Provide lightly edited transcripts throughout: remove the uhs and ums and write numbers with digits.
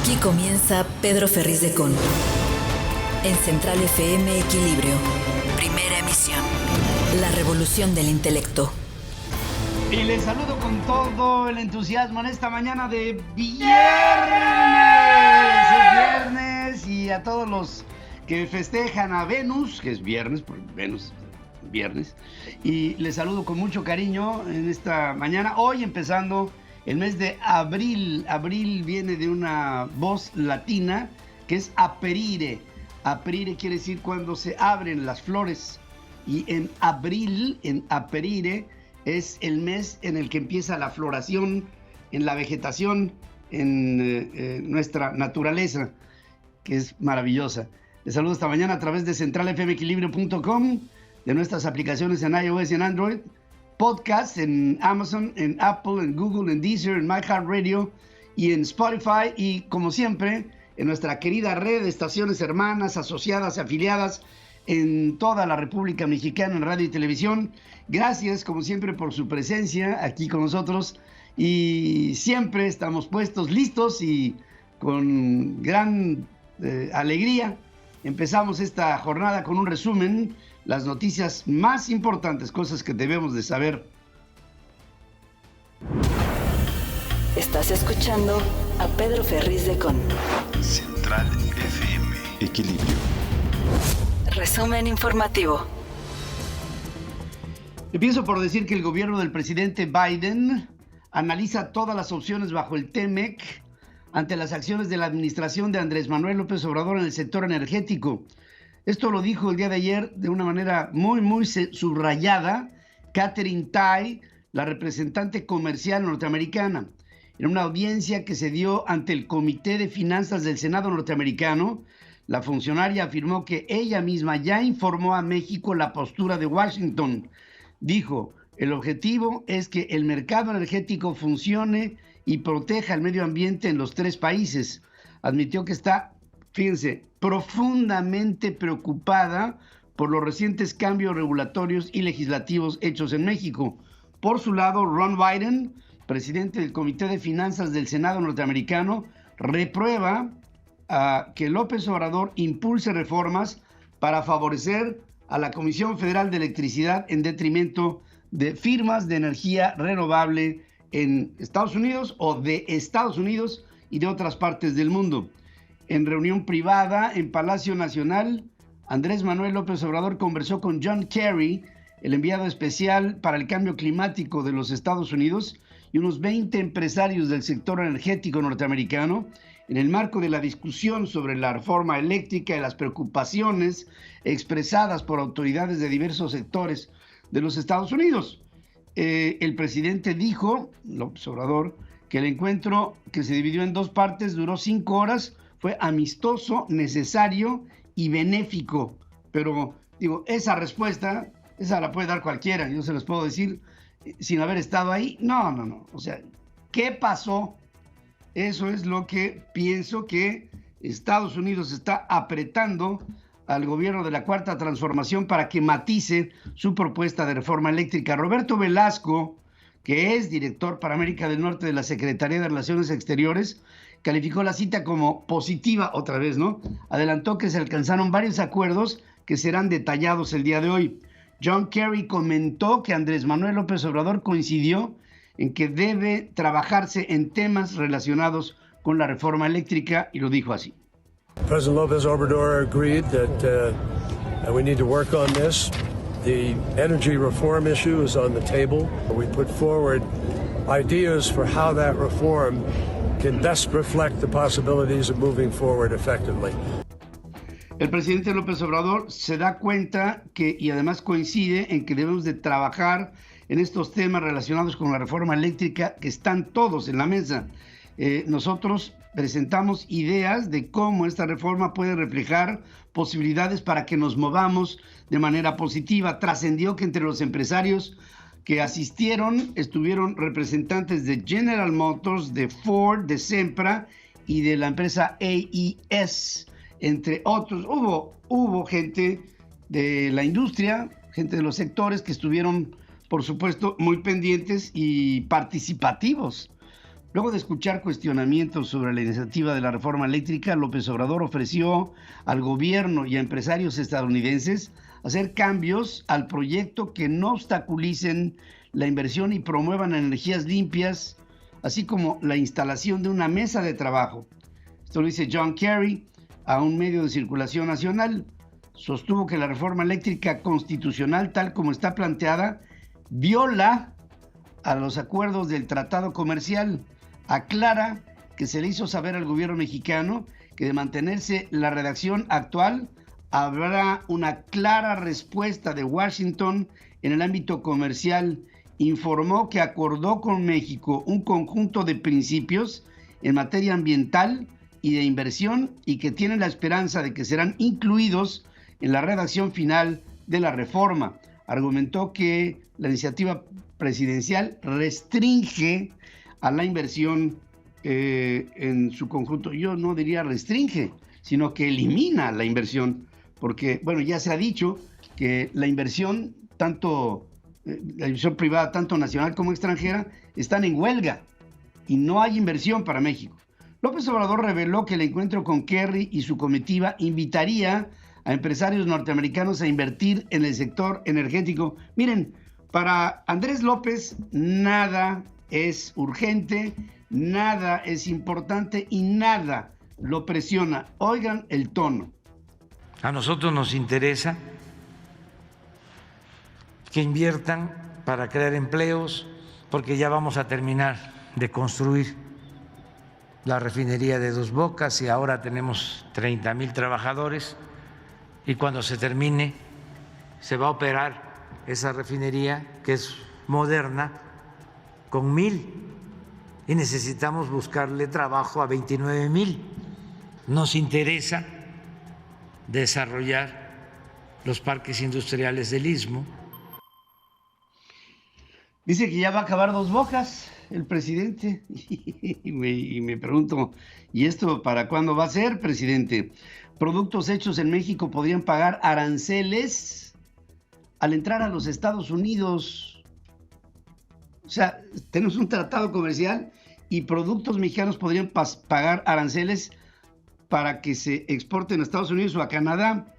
Aquí comienza Pedro Ferriz de Con. En Central FM Equilibrio. Primera emisión. La revolución del intelecto. Y les saludo con todo el entusiasmo en esta mañana de viernes. Es viernes y a todos los que festejan a Venus, que es viernes, porque Venus es viernes. Y les saludo con mucho cariño en esta mañana. Hoy empezando el mes de abril. Abril viene de una voz latina que es aperire. Aperire quiere decir cuando se abren las flores. Y en abril, en aperire, es el mes en el que empieza la floración en la vegetación, en nuestra naturaleza, que es maravillosa. Les saludo esta mañana a través de centralfmequilibrio.com, de nuestras aplicaciones en iOS y en Android, podcasts en Amazon, en Apple, en Google, en Deezer, en iHeartRadio y en Spotify. Y como siempre, en nuestra querida red de estaciones hermanas, asociadas, afiliadas en toda la República Mexicana en radio y televisión. Gracias, como siempre, por su presencia aquí con nosotros. Y siempre estamos puestos, listos y con gran alegría. Empezamos esta jornada con un resumen, las noticias más importantes, cosas que debemos de saber. Estás escuchando a Pedro Ferriz de Con. Central FM Equilibrio. Resumen informativo. Empiezo por decir que el gobierno del presidente Biden analiza todas las opciones bajo el TEMEC ante las acciones de la administración de Andrés Manuel López Obrador en el sector energético. Esto lo dijo el día de ayer de una manera muy subrayada Katherine Tai, la representante comercial norteamericana, en una audiencia que se dio ante el Comité de Finanzas del Senado norteamericano. La funcionaria afirmó que ella misma ya informó a México la postura de Washington. Dijo, el objetivo es que el mercado energético funcione y proteja el medio ambiente en los tres países. Admitió que está, fíjense, profundamente preocupada por los recientes cambios regulatorios y legislativos hechos en México. Por su lado, Ron Wyden, presidente del Comité de Finanzas del Senado norteamericano, reprueba que López Obrador impulse reformas para favorecer a la Comisión Federal de Electricidad en detrimento de firmas de energía renovable en Estados Unidos o de Estados Unidos y de otras partes del mundo. En reunión privada en Palacio Nacional, Andrés Manuel López Obrador conversó con John Kerry, el enviado especial para el cambio climático de los Estados Unidos, y unos 20 empresarios del sector energético norteamericano, en el marco de la discusión sobre la reforma eléctrica y las preocupaciones expresadas por autoridades de diversos sectores de los Estados Unidos. El presidente dijo, López Obrador, que el encuentro, que se dividió en dos partes, duró 5 horas, fue amistoso, necesario y benéfico. Pero, digo, esa respuesta, esa la puede dar cualquiera, yo se los puedo decir sin haber estado ahí. No. O sea, ¿qué pasó? Eso es lo que pienso que Estados Unidos está apretando al gobierno de la Cuarta Transformación para que matice su propuesta de reforma eléctrica. Roberto Velasco, que es director para América del Norte de la Secretaría de Relaciones Exteriores, calificó la cita como positiva otra vez, ¿no? Adelantó que se alcanzaron varios acuerdos que serán detallados el día de hoy. John Kerry comentó que Andrés Manuel López Obrador coincidió en que debe trabajarse en temas relacionados con la reforma eléctrica y lo dijo así. President López Obrador agreed that we need to work on this. The energy reform issue is on the table. We put forward ideas for how that reform can best reflect the possibilities of moving forward effectively. El presidente López Obrador se da cuenta que, y además coincide en que debemos de trabajar en estos temas relacionados con la reforma eléctrica que están todos en la mesa. Nosotros presentamos ideas de cómo esta reforma puede reflejar posibilidades para que nos movamos de manera positiva. Trascendió que entre los empresarios que asistieron estuvieron representantes de General Motors, de Ford, de Sempra y de la empresa AES, entre otros. Hubo gente de la industria, gente de los sectores que estuvieron, por supuesto, muy pendientes y participativos Luego de escuchar cuestionamientos sobre la iniciativa de la reforma eléctrica, López Obrador ofreció al gobierno y a empresarios estadounidenses hacer cambios al proyecto que no obstaculicen la inversión y promuevan energías limpias, así como la instalación de una mesa de trabajo. Esto lo dice John Kerry a un medio de circulación nacional. Sostuvo que la reforma eléctrica constitucional, tal como está planteada, viola a los acuerdos del tratado comercial. Aclara que se le hizo saber al gobierno mexicano que de mantenerse la redacción actual, habrá una clara respuesta de Washington en el ámbito comercial. Informó que acordó con México un conjunto de principios en materia ambiental y de inversión y que tienen la esperanza de que serán incluidos en la redacción final de la reforma. Argumentó que la iniciativa presidencial restringe a la inversión en su conjunto. Yo no diría restringe, sino que elimina la inversión, porque, bueno, ya se ha dicho que la inversión, la inversión privada, tanto nacional como extranjera, están en huelga y no hay inversión para México. López Obrador reveló que el encuentro con Kerry y su comitiva invitaría a empresarios norteamericanos a invertir en el sector energético. Miren, para Andrés López nada es urgente, nada es importante y nada lo presiona. Oigan el tono. A nosotros nos interesa que inviertan para crear empleos, porque ya vamos a terminar de construir la refinería de Dos Bocas y ahora tenemos 30,000 trabajadores, y cuando se termine se va a operar esa refinería que es moderna con 1,000 y necesitamos buscarle trabajo a 29,000. Nos interesa desarrollar los parques industriales del Istmo. Dice que ya va a acabar Dos Bocas el presidente y me pregunto, ¿y esto para cuándo va a ser, presidente? Productos hechos en México podrían pagar aranceles al entrar a los Estados Unidos. O sea, tenemos un tratado comercial y productos mexicanos podrían pagar aranceles para que se exporten a Estados Unidos o a Canadá,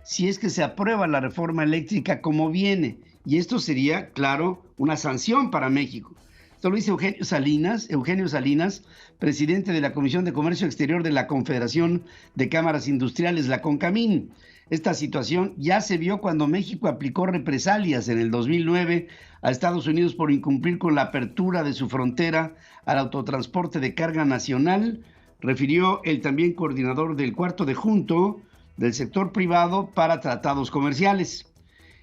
si es que se aprueba la reforma eléctrica como viene. Y esto sería, claro, una sanción para México. Esto lo dice Eugenio Salinas, presidente de la Comisión de Comercio Exterior de la Confederación de Cámaras Industriales, la CONCAMIN. Esta situación ya se vio cuando México aplicó represalias en el 2009 a Estados Unidos por incumplir con la apertura de su frontera al autotransporte de carga nacional, refirió el también coordinador del cuarto de junto del sector privado para tratados comerciales.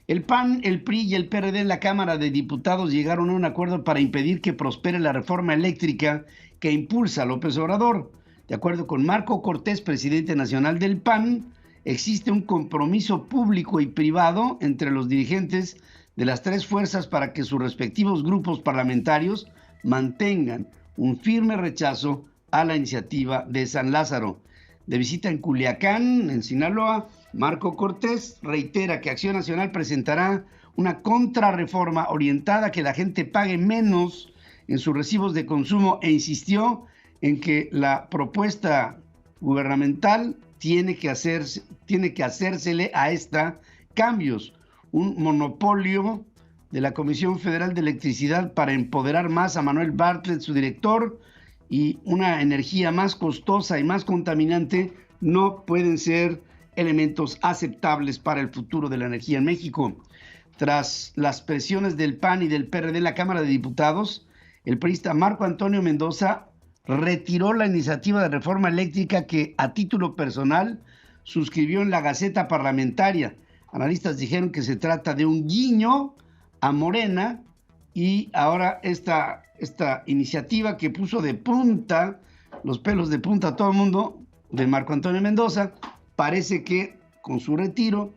El PAN, el PRI y el PRD en la Cámara de Diputados llegaron a un acuerdo para impedir que prospere la reforma eléctrica que impulsa López Obrador. De acuerdo con Marco Cortés, presidente nacional del PAN, existe un compromiso público y privado entre los dirigentes de las tres fuerzas para que sus respectivos grupos parlamentarios mantengan un firme rechazo a la iniciativa de San Lázaro. De visita en Culiacán, en Sinaloa, Marco Cortés reitera que Acción Nacional presentará una contrarreforma orientada a que la gente pague menos en sus recibos de consumo e insistió en que la propuesta gubernamental tiene que hacérsele a esta cambios, un monopolio de la Comisión Federal de Electricidad para empoderar más a Manuel Bartlett, su director, y una energía más costosa y más contaminante no pueden ser elementos aceptables para el futuro de la energía en México. Tras las presiones del PAN y del PRD en la Cámara de Diputados, el priista Marco Antonio Mendoza retiró la iniciativa de reforma eléctrica que a título personal suscribió en la Gaceta Parlamentaria. Analistas dijeron que se trata de un guiño a Morena y ahora esta iniciativa que puso de punta, los pelos de punta a todo el mundo, de Marco Antonio Mendoza, parece que con su retiro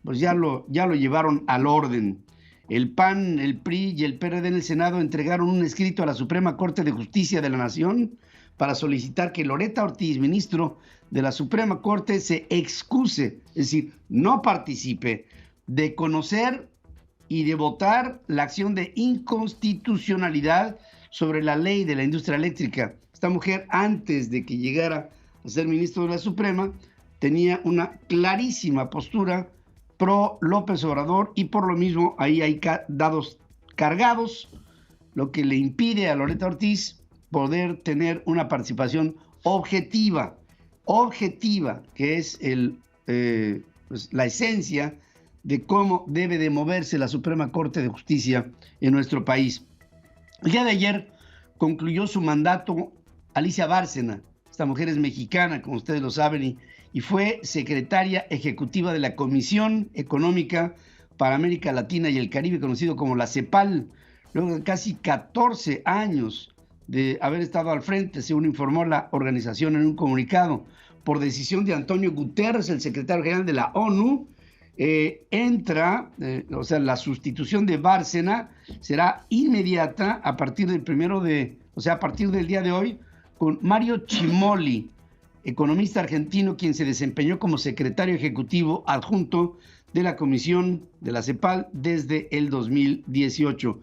pues ya lo llevaron al orden. El PAN, el PRI y el PRD en el Senado entregaron un escrito a la Suprema Corte de Justicia de la Nación para solicitar que Loretta Ortiz, ministro de la Suprema Corte, se excuse, es decir, no participe de conocer y de votar la acción de inconstitucionalidad sobre la ley de la industria eléctrica. Esta mujer, antes de que llegara a ser ministro de la Suprema, tenía una clarísima postura pro López Obrador y por lo mismo ahí hay dados cargados, lo que le impide a Loretta Ortiz poder tener una participación objetiva, que es pues la esencia de cómo debe de moverse la Suprema Corte de Justicia en nuestro país. El día de ayer concluyó su mandato Alicia Bárcena. Esta mujer es mexicana, como ustedes lo saben, y fue secretaria ejecutiva de la Comisión Económica para América Latina y el Caribe, conocido como la CEPAL, luego de casi 14 años de haber estado al frente, según informó la organización en un comunicado. Por decisión de Antonio Guterres, el secretario general de la ONU, la sustitución de Bárcena será inmediata a partir del a partir del día de hoy, con Mario Cimoli, economista argentino, quien se desempeñó como secretario ejecutivo adjunto de la Comisión de la CEPAL desde el 2018.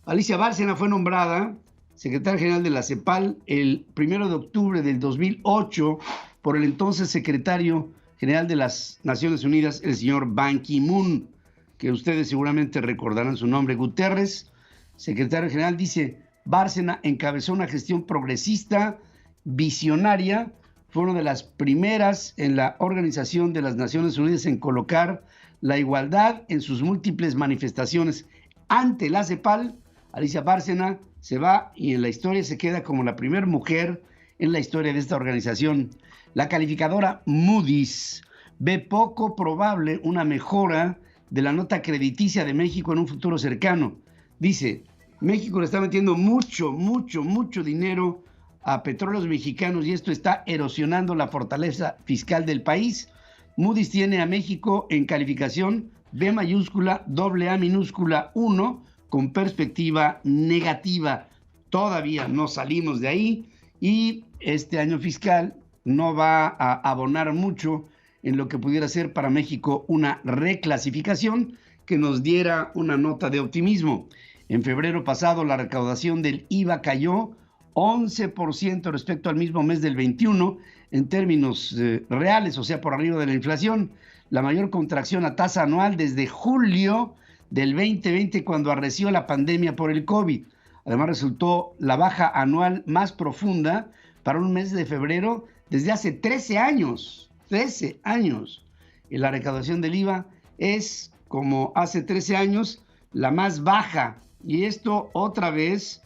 Alicia Bárcena fue nombrada secretaria general de la CEPAL el 1 de octubre del 2008 por el entonces secretario general de las Naciones Unidas, el señor Ban Ki-moon, que ustedes seguramente recordarán su nombre. Guterres, secretario general, dice: Bárcena encabezó una gestión progresista, visionaria, fue una de las primeras en la Organización de las Naciones Unidas en colocar la igualdad en sus múltiples manifestaciones. Ante la CEPAL, Alicia Bárcena se va y en la historia se queda como la primera mujer en la historia de esta organización. La calificadora Moody's ve poco probable una mejora de la nota crediticia de México en un futuro cercano. Dice: México le está metiendo mucho dinero a petróleos mexicanos y esto está erosionando la fortaleza fiscal del país. Moody's tiene a México en calificación B mayúscula, AA minúscula 1, con perspectiva negativa. Todavía no salimos de ahí y este año fiscal no va a abonar mucho en lo que pudiera ser para México una reclasificación que nos diera una nota de optimismo. En febrero pasado la recaudación del IVA cayó 11% respecto al mismo mes del 21 en términos reales, o sea, por arriba de la inflación. La mayor contracción a tasa anual desde julio del 2020, cuando arreció la pandemia por el COVID. Además, resultó la baja anual más profunda para un mes de febrero desde hace 13 años. 13 años. Y la recaudación del IVA es, como hace 13 años, la más baja. Y esto otra vez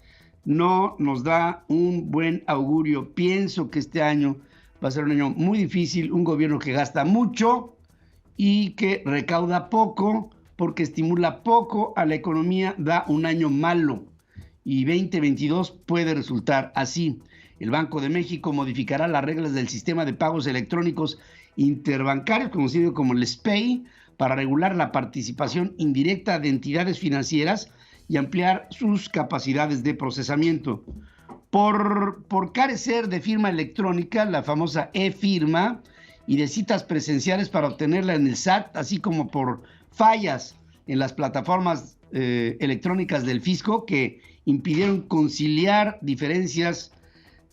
no nos da un buen augurio. Pienso que este año va a ser un año muy difícil, un gobierno que gasta mucho y que recauda poco, porque estimula poco a la economía, da un año malo. Y 2022 puede resultar así. El Banco de México modificará las reglas del sistema de pagos electrónicos interbancarios, conocido como el SPEI, para regular la participación indirecta de entidades financieras y ampliar sus capacidades de procesamiento. Por carecer de firma electrónica, la famosa e-firma, y de citas presenciales para obtenerla en el SAT, así como por fallas en las plataformas electrónicas del fisco que impidieron conciliar diferencias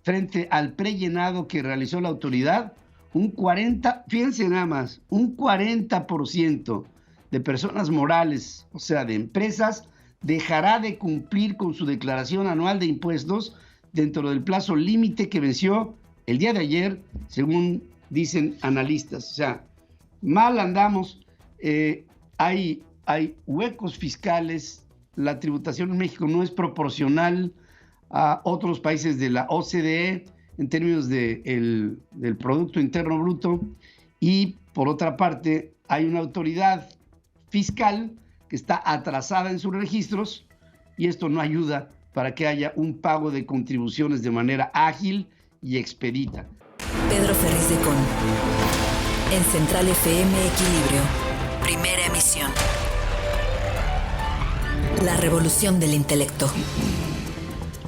frente al prellenado que realizó la autoridad, un 40% de personas morales, o sea, de empresas, dejará de cumplir con su declaración anual de impuestos dentro del plazo límite que venció el día de ayer, según dicen analistas. O sea, mal andamos, hay huecos fiscales, la tributación en México no es proporcional a otros países de la OCDE en términos del Producto Interno Bruto, y por otra parte hay una autoridad fiscal que está atrasada en sus registros y esto no ayuda para que haya un pago de contribuciones de manera ágil y expedita. Pedro Ferriz de Con. En Central FM Equilibrio. Primera emisión. La revolución del intelecto.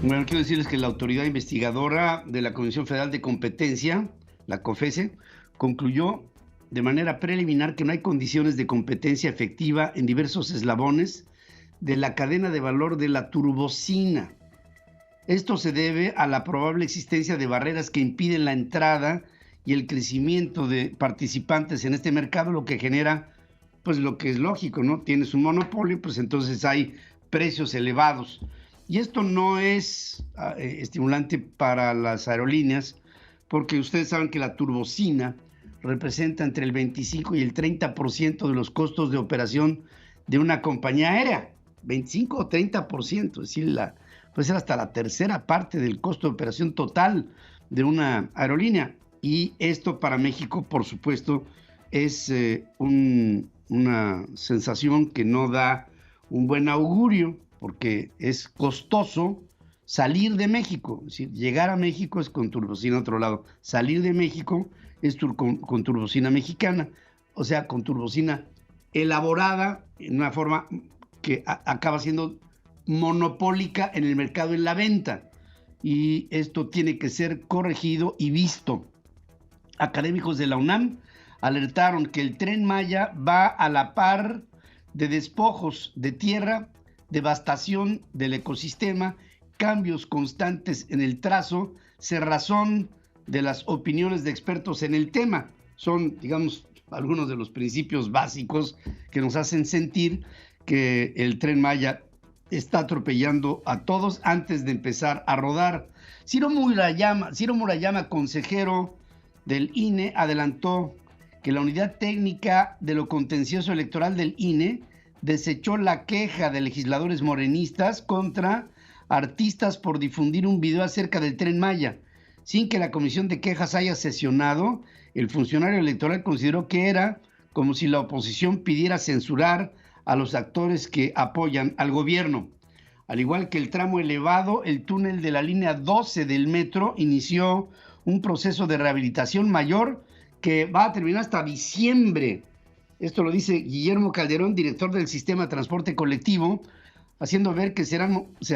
Bueno, quiero decirles que la autoridad investigadora de la Comisión Federal de Competencia, la COFECE, concluyó de manera preliminar que no hay condiciones de competencia efectiva en diversos eslabones de la cadena de valor de la turbocina. Esto se debe a la probable existencia de barreras que impiden la entrada y el crecimiento de participantes en este mercado, lo que genera, pues lo que es lógico, ¿no? Tienes un monopolio, pues entonces hay precios elevados. Y esto no es estimulante para las aerolíneas, porque ustedes saben que la turbocina representa entre el 25 y el 30% de los costos de operación de una compañía aérea. 25 o 30%, es decir, puede ser hasta la tercera parte del costo de operación total de una aerolínea. Y esto para México, por supuesto, es una sensación que no da un buen augurio, porque es costoso salir de México. Es decir, llegar a México es con turbocina a otro lado. Salir de México es con turbocina mexicana, o sea, con turbocina elaborada en una forma que acaba siendo monopólica en el mercado, en la venta. Y esto tiene que ser corregido y visto. Académicos de la UNAM alertaron que el Tren Maya va a la par de despojos de tierra, devastación del ecosistema, cambios constantes en el trazo, cerrazón de las opiniones de expertos en el tema. Son, digamos, algunos de los principios básicos que nos hacen sentir que el Tren Maya está atropellando a todos antes de empezar a rodar. Ciro Murayama, consejero del INE, adelantó que la Unidad Técnica de lo Contencioso Electoral del INE desechó la queja de legisladores morenistas contra artistas por difundir un video acerca del Tren Maya. Sin que la Comisión de Quejas haya sesionado, el funcionario electoral consideró que era como si la oposición pidiera censurar a los actores que apoyan al gobierno. Al igual que el tramo elevado, el túnel de la línea 12 del metro inició un proceso de rehabilitación mayor que va a terminar hasta diciembre. Esto lo dice Guillermo Calderón, director del Sistema de Transporte Colectivo, haciendo ver que se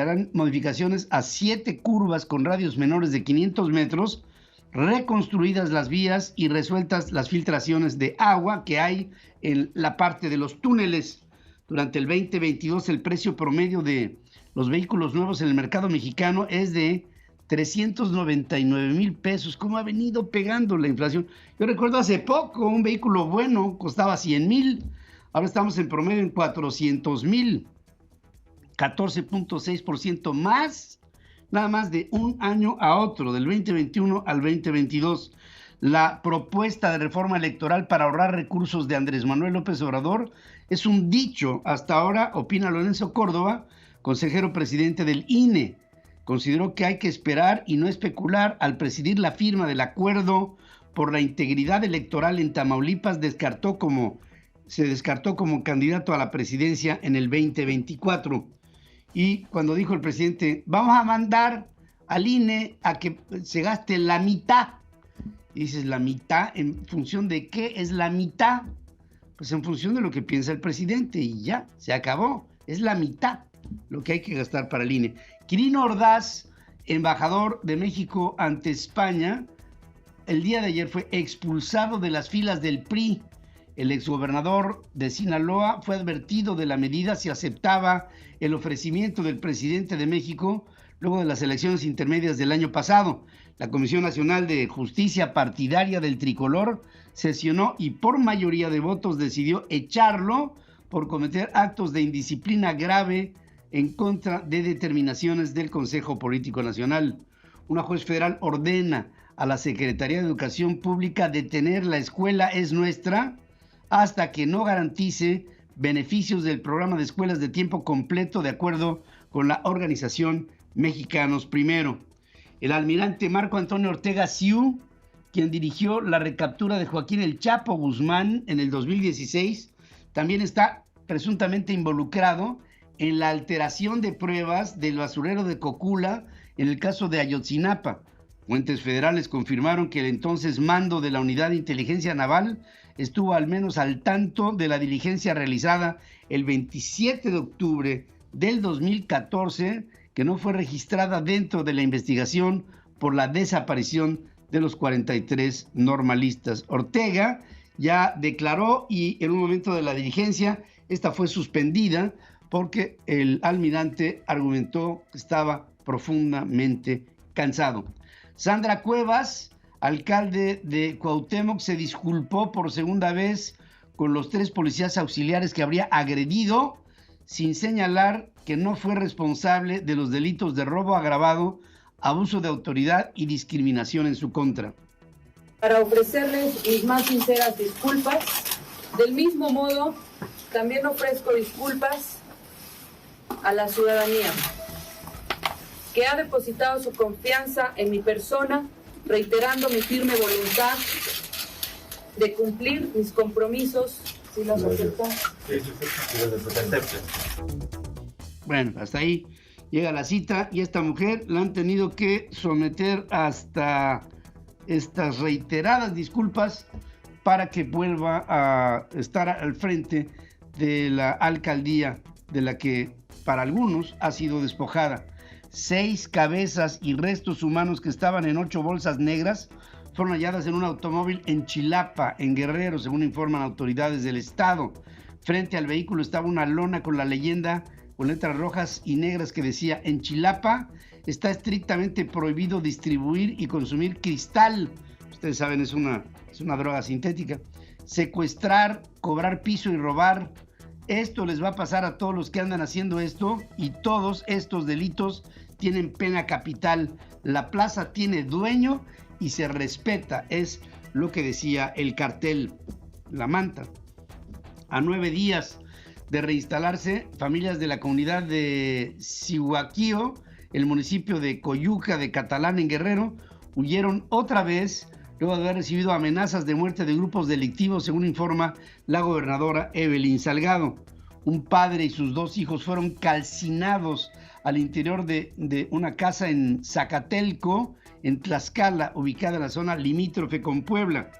harán modificaciones a 7 curvas con radios menores de 500 metros, reconstruidas las vías y resueltas las filtraciones de agua que hay en la parte de los túneles. Durante el 2022, el precio promedio de los vehículos nuevos en el mercado mexicano es de 399,000 pesos. ¿Cómo ha venido pegando la inflación? Yo recuerdo hace poco un vehículo bueno costaba 100,000. Ahora estamos en promedio en 400,000. 14.6% más, nada más de un año a otro, del 2021 al 2022. La propuesta de reforma electoral para ahorrar recursos de Andrés Manuel López Obrador es un dicho. Hasta ahora, opina Lorenzo Córdoba, consejero presidente del INE. Consideró que hay que esperar y no especular. Al presidir la firma del acuerdo por la integridad electoral en Tamaulipas, se descartó como candidato a la presidencia en el 2024. Y cuando dijo el presidente, vamos a mandar al INE a que se gaste la mitad. Y dices, ¿la mitad? ¿En función de qué es la mitad? Pues en función de lo que piensa el presidente y ya, se acabó. Es la mitad lo que hay que gastar para el INE. Quirino Ordaz, embajador de México ante España, el día de ayer fue expulsado de las filas del PRI. El exgobernador de Sinaloa fue advertido de la medida si aceptaba el ofrecimiento del presidente de México luego de las elecciones intermedias del año pasado. La Comisión Nacional de Justicia Partidaria del Tricolor sesionó y por mayoría de votos decidió echarlo por cometer actos de indisciplina grave en contra de determinaciones del Consejo Político Nacional. Una juez federal ordena a la Secretaría de Educación Pública detener la Escuela Es Nuestra hasta que no garantice beneficios del programa de escuelas de tiempo completo de acuerdo con la organización Mexicanos Primero. El almirante Marco Antonio Ortega Siu, quien dirigió la recaptura de Joaquín El Chapo Guzmán en el 2016, también está presuntamente involucrado en la alteración de pruebas del basurero de Cocula en el caso de Ayotzinapa. Fuentes federales confirmaron que el entonces mando de la Unidad de Inteligencia Naval estuvo al menos al tanto de la diligencia realizada el 27 de octubre del 2014, que no fue registrada dentro de la investigación por la desaparición de los 43 normalistas. Ortega ya declaró y en un momento de la diligencia esta fue suspendida porque el almirante argumentó que estaba profundamente cansado. Sandra Cuevas, alcalde de Cuauhtémoc, se disculpó por segunda vez con los 3 policías auxiliares que habría agredido, sin señalar que no fue responsable de los delitos de robo agravado, abuso de autoridad y discriminación en su contra. Para ofrecerles mis más sinceras disculpas, del mismo modo, también ofrezco disculpas a la ciudadanía que ha depositado su confianza en mi persona, reiterando mi firme voluntad de cumplir mis compromisos, si los aceptan. Bueno, hasta ahí llega la cita y esta mujer la han tenido que someter hasta estas reiteradas disculpas para que vuelva a estar al frente de la alcaldía de la que para algunos ha sido despojada. 6 cabezas y restos humanos que estaban en 8 bolsas negras fueron halladas en un automóvil en Chilapa, en Guerrero, según informan autoridades del estado. Frente al vehículo estaba una lona con la leyenda con letras rojas y negras que decía: en Chilapa está estrictamente prohibido distribuir y consumir cristal. Ustedes saben, es una droga sintética. Secuestrar, cobrar piso y robar. Esto les va a pasar a todos los que andan haciendo esto, y todos estos delitos tienen pena capital. La plaza tiene dueño y se respeta, es lo que decía el cartel, la manta. A 9 días de reinstalarse, familias de la comunidad de Cihuaquío, el municipio de Coyuca de Catalán en Guerrero, huyeron otra vez luego de haber recibido amenazas de muerte de grupos delictivos, según informa la gobernadora Evelyn Salgado. Un padre y sus 2 hijos fueron calcinados al interior de una casa en Zacatelco, en Tlaxcala, ubicada en la zona limítrofe con Puebla.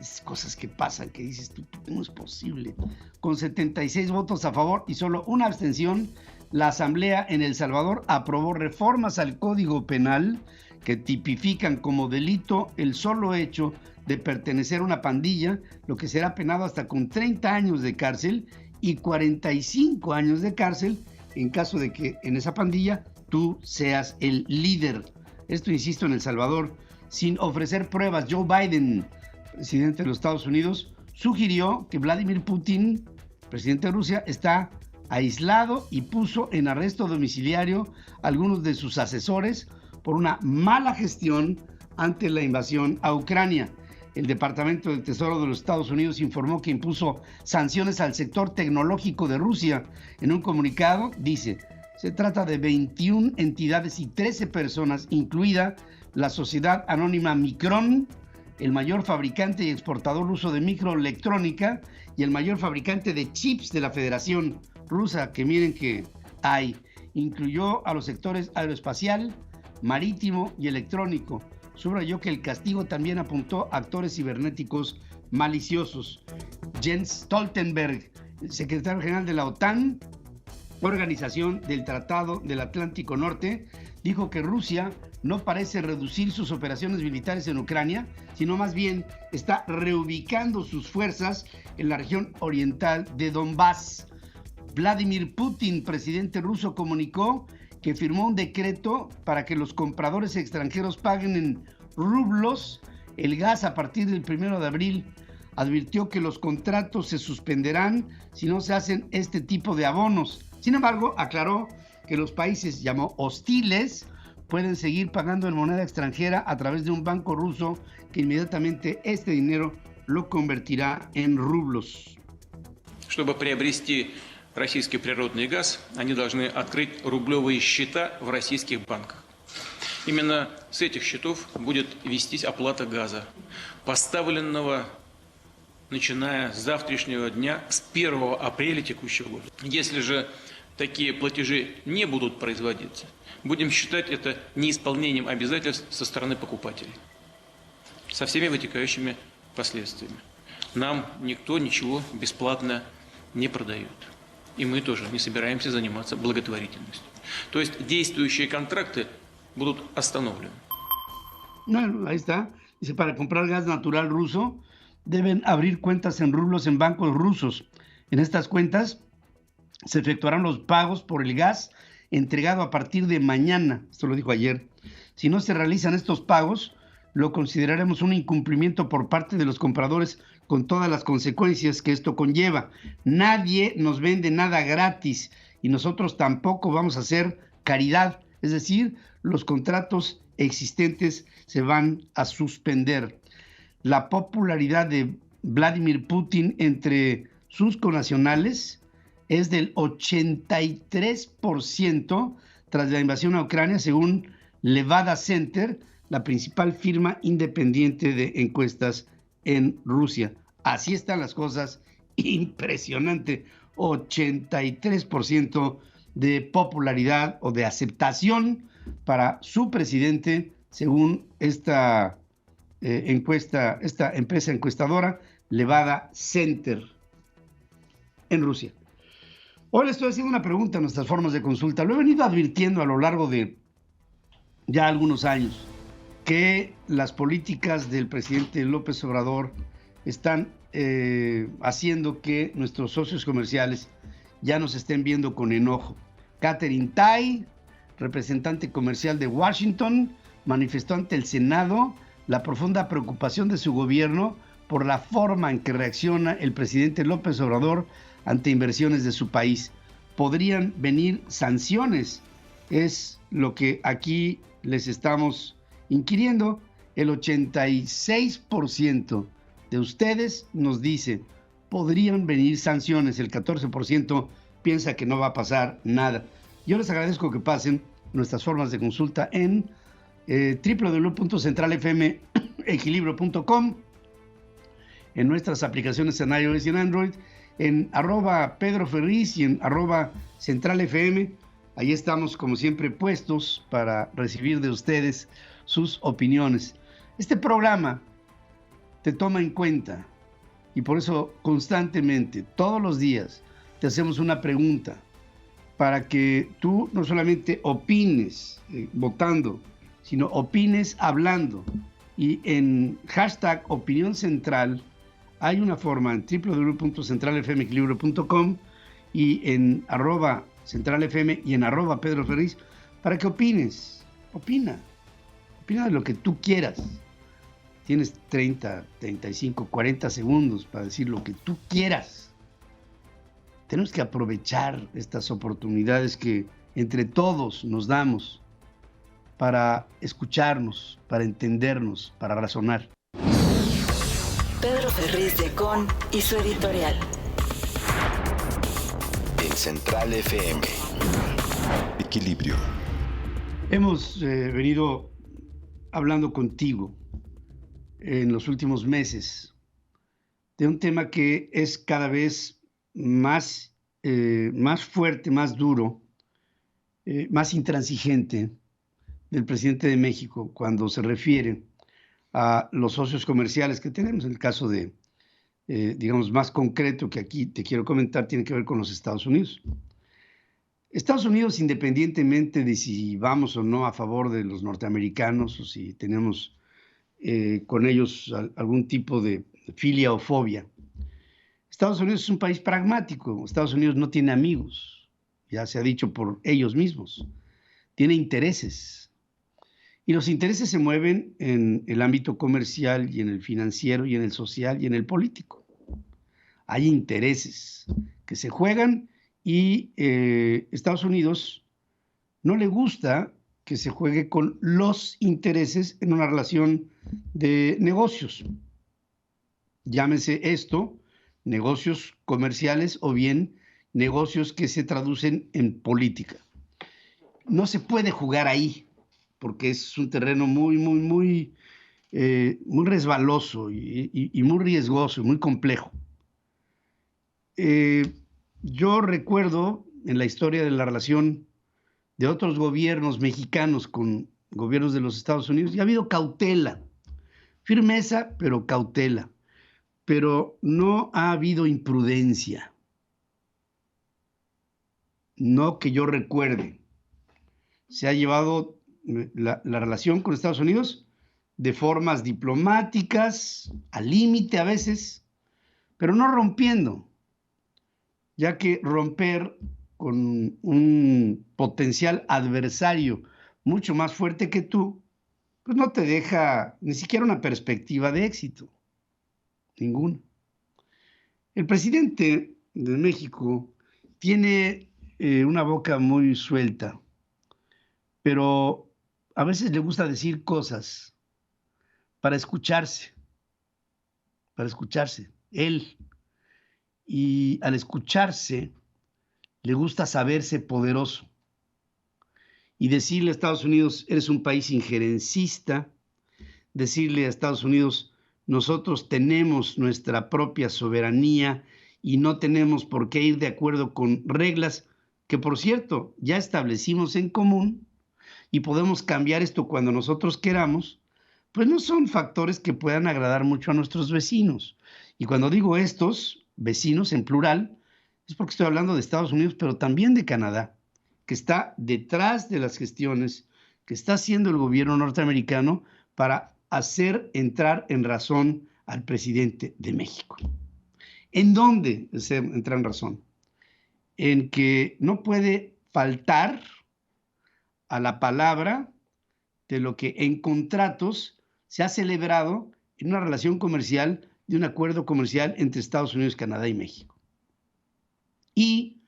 Es cosas que pasan, que dices tú, no es posible. Con 76 votos a favor y solo una abstención, la Asamblea en El Salvador aprobó reformas al Código Penal que tipifican como delito el solo hecho de pertenecer a una pandilla, lo que será penado hasta con 30 años de cárcel y 45 años de cárcel en caso de que en esa pandilla tú seas el líder. Esto, insisto, en El Salvador, sin ofrecer pruebas. Joe Biden, presidente de los Estados Unidos, sugirió que Vladimir Putin, presidente de Rusia, está aislado y puso en arresto domiciliario a algunos de sus asesores por una mala gestión ante la invasión a Ucrania. El Departamento del Tesoro de los Estados Unidos informó que impuso sanciones al sector tecnológico de Rusia. En un comunicado dice: se trata de 21 entidades y 13 personas, incluida la sociedad anónima Micron, el mayor fabricante y exportador ruso de microelectrónica y el mayor fabricante de chips de la Federación Rusa, que miren que hay. Incluyó a los sectores aeroespacial, marítimo y electrónico. Subrayó que el castigo también apuntó a actores cibernéticos maliciosos. Jens Stoltenberg, el secretario general de la OTAN, Organización del Tratado del Atlántico Norte, dijo que Rusia no parece reducir sus operaciones militares en Ucrania, sino más bien está reubicando sus fuerzas en la región oriental de Donbass. Vladimir Putin, presidente ruso, comunicó que firmó un decreto para que los compradores extranjeros paguen en rublos el gas a partir del 1 de abril. Advirtió que los contratos se suspenderán si no se hacen este tipo de abonos. Sin embargo, aclaró que los países, llamó hostiles, pueden seguir pagando en moneda extranjera a través de un banco ruso que inmediatamente este dinero lo convertirá en rublos. Чтобы приобрести российский природный газ, они должны открыть рублевые счета в российских банках. Именно с этих счетов будет вестись оплата газа, поставленного начиная с завтрашнего дня, с 1 апреля текущего года. Если же такие платежи не будут производиться, будем считать это неисполнением обязательств со стороны покупателей, со всеми вытекающими последствиями. Нам никто ничего бесплатно не продает. И мы тоже не собираемся заниматься благотворительностью. То есть действующие контракты будут остановлены. Bueno, ahí está. Dice, para comprar gas natural ruso deben abrir cuentas en rublos en bancos rusos. En estas cuentas se efectuarán los pagos por el gas entregado a partir de mañana. Esto lo dijo ayer. Si no se realizan estos pagos, lo consideraremos un incumplimiento por parte de los compradores con todas las consecuencias que esto conlleva. Nadie nos vende nada gratis y nosotros tampoco vamos a hacer caridad. Es decir, los contratos existentes se van a suspender. La popularidad de Vladimir Putin entre sus connacionales es del 83% tras la invasión a Ucrania, según Levada Center, la principal firma independiente de encuestas en Rusia. Así están las cosas, impresionante, 83% de popularidad o de aceptación para su presidente, según esta encuesta, esta empresa encuestadora, Levada Center, en Rusia. Hoy le estoy haciendo una pregunta a nuestras formas de consulta. Lo he venido advirtiendo a lo largo de ya algunos años, que las políticas del presidente López Obrador están haciendo que nuestros socios comerciales ya nos estén viendo con enojo. Katherine Tai, representante comercial de Washington, manifestó ante el Senado la profunda preocupación de su gobierno por la forma en que reacciona el presidente López Obrador ante inversiones de su país. Podrían venir sanciones, es lo que aquí les estamos inquiriendo. El 86% de ustedes nos dice, podrían venir sanciones. El 14% piensa que no va a pasar nada. Yo les agradezco que pasen nuestras formas de consulta en www.centralfmequilibrio.com, en nuestras aplicaciones en iOS y en Android, en @PedroFerriz y en @CentralFM. Ahí estamos, como siempre, puestos para recibir de ustedes sus opiniones. Este programa te toma en cuenta y por eso constantemente, todos los días, te hacemos una pregunta para que tú no solamente opines votando, sino opines hablando. Y en hashtag Opinión Central hay una forma en www.centralfmequilibrio.com y en @CentralFM y en @PedroFerriz para que opines. Opina de lo que tú quieras. Tienes 30, 35, 40 segundos para decir lo que tú quieras. Tenemos que aprovechar estas oportunidades que entre todos nos damos para escucharnos, para entendernos, para razonar. Pedro Ferriz de Con y su editorial. En Central FM. Equilibrio. Hemos venido hablando contigo en los últimos meses de un tema que es cada vez más fuerte, más duro, más intransigente del presidente de México cuando se refiere a los socios comerciales que tenemos. En el caso de, digamos, más concreto que aquí te quiero comentar, tiene que ver con los Estados Unidos. Estados Unidos, independientemente de si vamos o no a favor de los norteamericanos o si tenemos con ellos algún tipo de filia o fobia, Estados Unidos es un país pragmático. Estados Unidos no tiene amigos, ya se ha dicho por ellos mismos, tiene intereses. Y los intereses se mueven en el ámbito comercial y en el financiero y en el social y en el político. Hay intereses que se juegan y Estados Unidos no le gusta que se juegue con los intereses en una relación de negocios. Llámese esto negocios comerciales o bien negocios que se traducen en política. No se puede jugar ahí porque es un terreno muy resbaloso y muy riesgoso y muy complejo. Yo recuerdo en la historia de la relación de otros gobiernos mexicanos con gobiernos de los Estados Unidos, y ha habido cautela, firmeza, pero cautela, pero no ha habido imprudencia, no que yo recuerde. Se ha llevado la relación con Estados Unidos de formas diplomáticas, al límite a veces, pero no rompiendo, ya que romper con un potencial adversario mucho más fuerte que tú, pues no te deja ni siquiera una perspectiva de éxito. Ninguna. El presidente de México tiene una boca muy suelta, pero a veces le gusta decir cosas para escucharse, él. Y al escucharse, le gusta saberse poderoso y decirle a Estados Unidos, eres un país injerencista, decirle a Estados Unidos, nosotros tenemos nuestra propia soberanía y no tenemos por qué ir de acuerdo con reglas que, por cierto, ya establecimos en común y podemos cambiar esto cuando nosotros queramos, pues no son factores que puedan agradar mucho a nuestros vecinos. Y cuando digo estos vecinos en plural, es porque estoy hablando de Estados Unidos, pero también de Canadá, que está detrás de las gestiones que está haciendo el gobierno norteamericano para hacer entrar en razón al presidente de México. ¿En dónde se entra en razón? En que no puede faltar a la palabra de lo que en contratos se ha celebrado en una relación comercial, de un acuerdo comercial entre Estados Unidos, Canadá y México. Y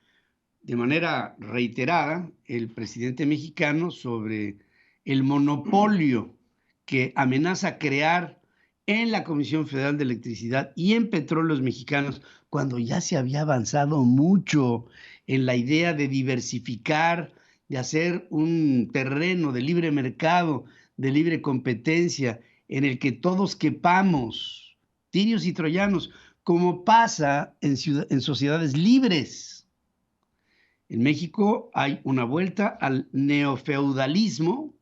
de manera reiterada, el presidente mexicano, sobre el monopolio que amenaza crear en la Comisión Federal de Electricidad y en Petróleos Mexicanos, cuando ya se había avanzado mucho en la idea de diversificar, de hacer un terreno de libre mercado, de libre competencia, en el que todos quepamos, tirios y troyanos, como pasa en sociedades libres. En México hay una vuelta al neofeudalismo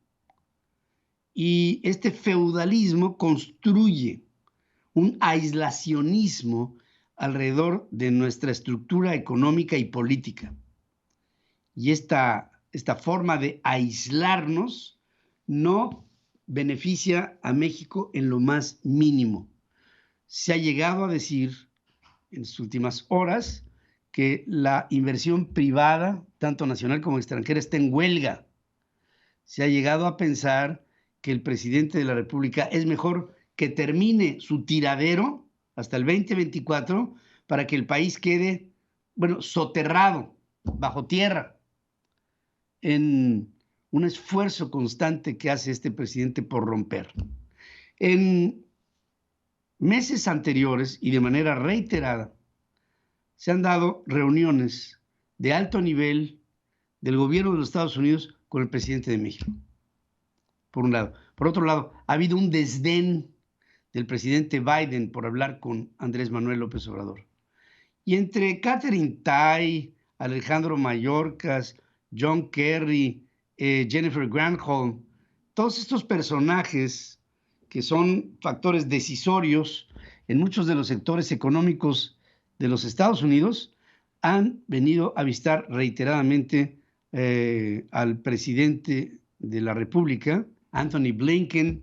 y este feudalismo construye un aislacionismo alrededor de nuestra estructura económica y política. Y esta forma de aislarnos no beneficia a México en lo más mínimo. Se ha llegado a decir en las últimas horas que la inversión privada, tanto nacional como extranjera, está en huelga. Se ha llegado a pensar que el presidente de la República es mejor que termine su tiradero hasta el 2024 para que el país quede, soterrado, bajo tierra, en un esfuerzo constante que hace este presidente por romper. En meses anteriores y de manera reiterada, se han dado reuniones de alto nivel del gobierno de los Estados Unidos con el presidente de México, por un lado. Por otro lado, ha habido un desdén del presidente Biden por hablar con Andrés Manuel López Obrador. Y entre Katherine Tai, Alejandro Mayorkas, John Kerry, Jennifer Granholm, todos estos personajes que son factores decisorios en muchos de los sectores económicos de los Estados Unidos, han venido a visitar reiteradamente al presidente de la República, Anthony Blinken.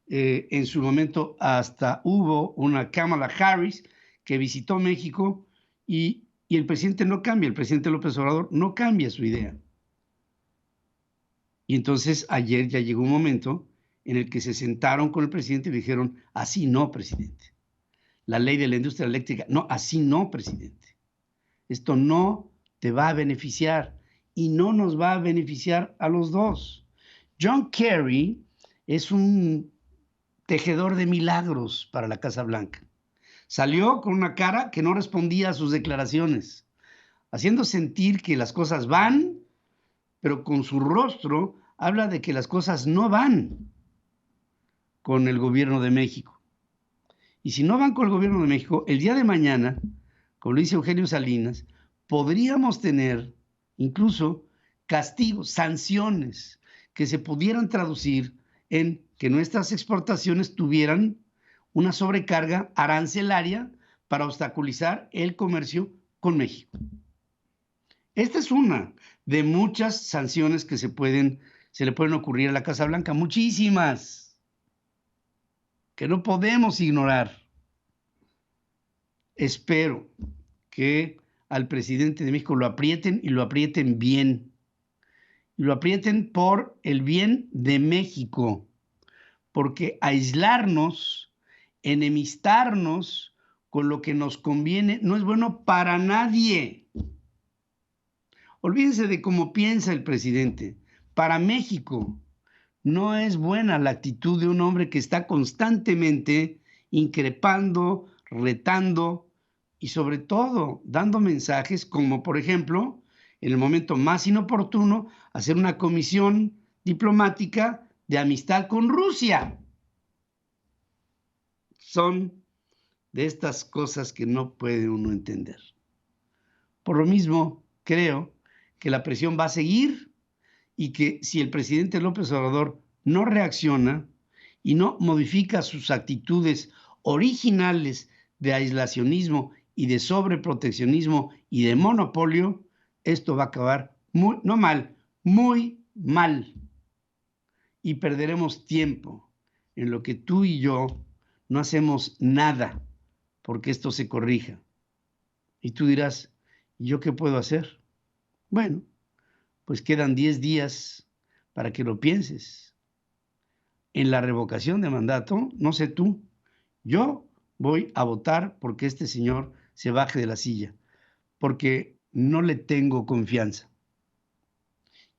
En su momento hasta hubo una Kamala Harris que visitó México y el presidente no cambia, el presidente López Obrador no cambia su idea. Y entonces ayer ya llegó un momento en el que se sentaron con el presidente y le dijeron, así no, presidente. La ley de la industria eléctrica, no, así no, presidente. Esto no te va a beneficiar y no nos va a beneficiar a los dos. John Kerry es un tejedor de milagros para la Casa Blanca. Salió con una cara que no respondía a sus declaraciones, haciendo sentir que las cosas van, pero con su rostro habla de que las cosas no van con el gobierno de México. Y si no van con el gobierno de México, el día de mañana, como lo dice Eugenio Salinas, podríamos tener incluso castigos, sanciones que se pudieran traducir en que nuestras exportaciones tuvieran una sobrecarga arancelaria para obstaculizar el comercio con México. Esta es una de muchas sanciones que se le pueden ocurrir a la Casa Blanca, muchísimas, que no podemos ignorar. Espero que al presidente de México, lo aprieten y lo aprieten bien. Y lo aprieten por el bien de México, porque aislarnos, enemistarnos con lo que nos conviene, no es bueno para nadie. Olvídense de cómo piensa el presidente. Para México no es buena la actitud de un hombre que está constantemente increpando, retando y sobre todo dando mensajes como, por ejemplo, en el momento más inoportuno, hacer una comisión diplomática de amistad con Rusia. Son de estas cosas que no puede uno entender. Por lo mismo, creo que la presión va a seguir y que si el presidente López Obrador no reacciona y no modifica sus actitudes originales de aislacionismo y de sobreproteccionismo y de monopolio, esto va a acabar muy, no mal, muy mal. Y perderemos tiempo en lo que tú y yo no hacemos nada porque esto se corrija. Y tú dirás, ¿y yo qué puedo hacer? Bueno, pues quedan 10 días para que lo pienses. En la revocación de mandato, no sé tú, yo voy a votar porque este señor se baje de la silla, porque no le tengo confianza.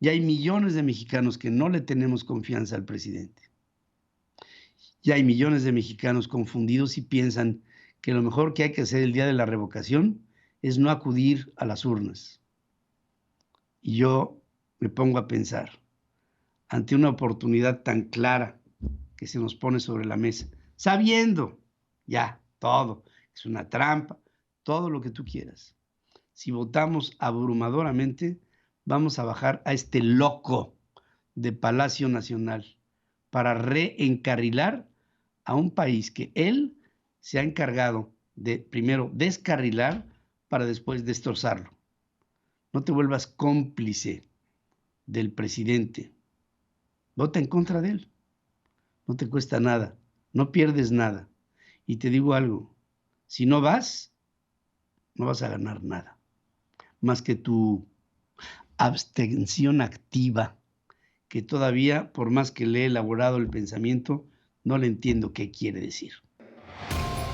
Y hay millones de mexicanos que no le tenemos confianza al presidente. Y hay millones de mexicanos confundidos y piensan que lo mejor que hay que hacer el día de la revocación es no acudir a las urnas. Y yo me pongo a pensar, ante una oportunidad tan clara que se nos pone sobre la mesa, sabiendo ya todo, es una trampa, todo lo que tú quieras. Si votamos abrumadoramente, vamos a bajar a este loco de Palacio Nacional para reencarrilar a un país que él se ha encargado de primero descarrilar para después destrozarlo. No te vuelvas cómplice del presidente. Vota en contra de él. No te cuesta nada, no pierdes nada. Y te digo algo, si no vas, no vas a ganar nada, más que tu abstención activa, que todavía, por más que le he elaborado el pensamiento, no le entiendo qué quiere decir.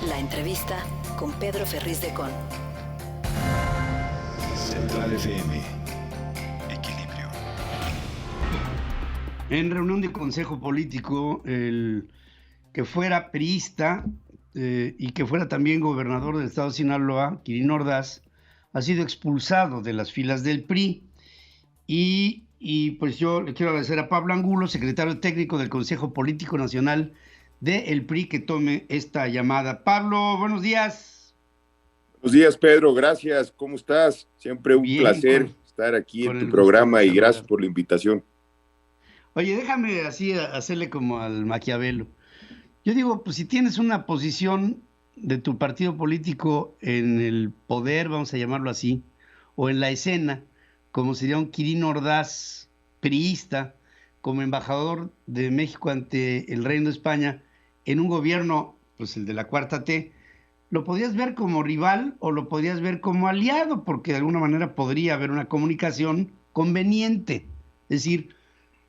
La entrevista con Pedro Ferriz de Con. Central FM. Equilibrio. En reunión de consejo político, el que fuera priista y que fuera también gobernador del estado de Sinaloa, Quirino Ordaz, ha sido expulsado de las filas del PRI. Y pues yo le quiero agradecer a Pablo Angulo, secretario técnico del Consejo Político Nacional del PRI, que tome esta llamada. Pablo, buenos días. Buenos días, Pedro, gracias. ¿Cómo estás? Siempre un Bien, placer estar aquí en tu programa y gracias por la invitación. Oye, déjame así hacerle como al Maquiavelo. Yo digo, pues si tienes una posición de tu partido político en el poder, vamos a llamarlo así, o en la escena, como sería un Quirino Ordaz priista, como embajador de México ante el Reino de España, en un gobierno, pues el de la Cuarta T, lo podrías ver como rival o lo podrías ver como aliado, porque de alguna manera podría haber una comunicación conveniente. Es decir,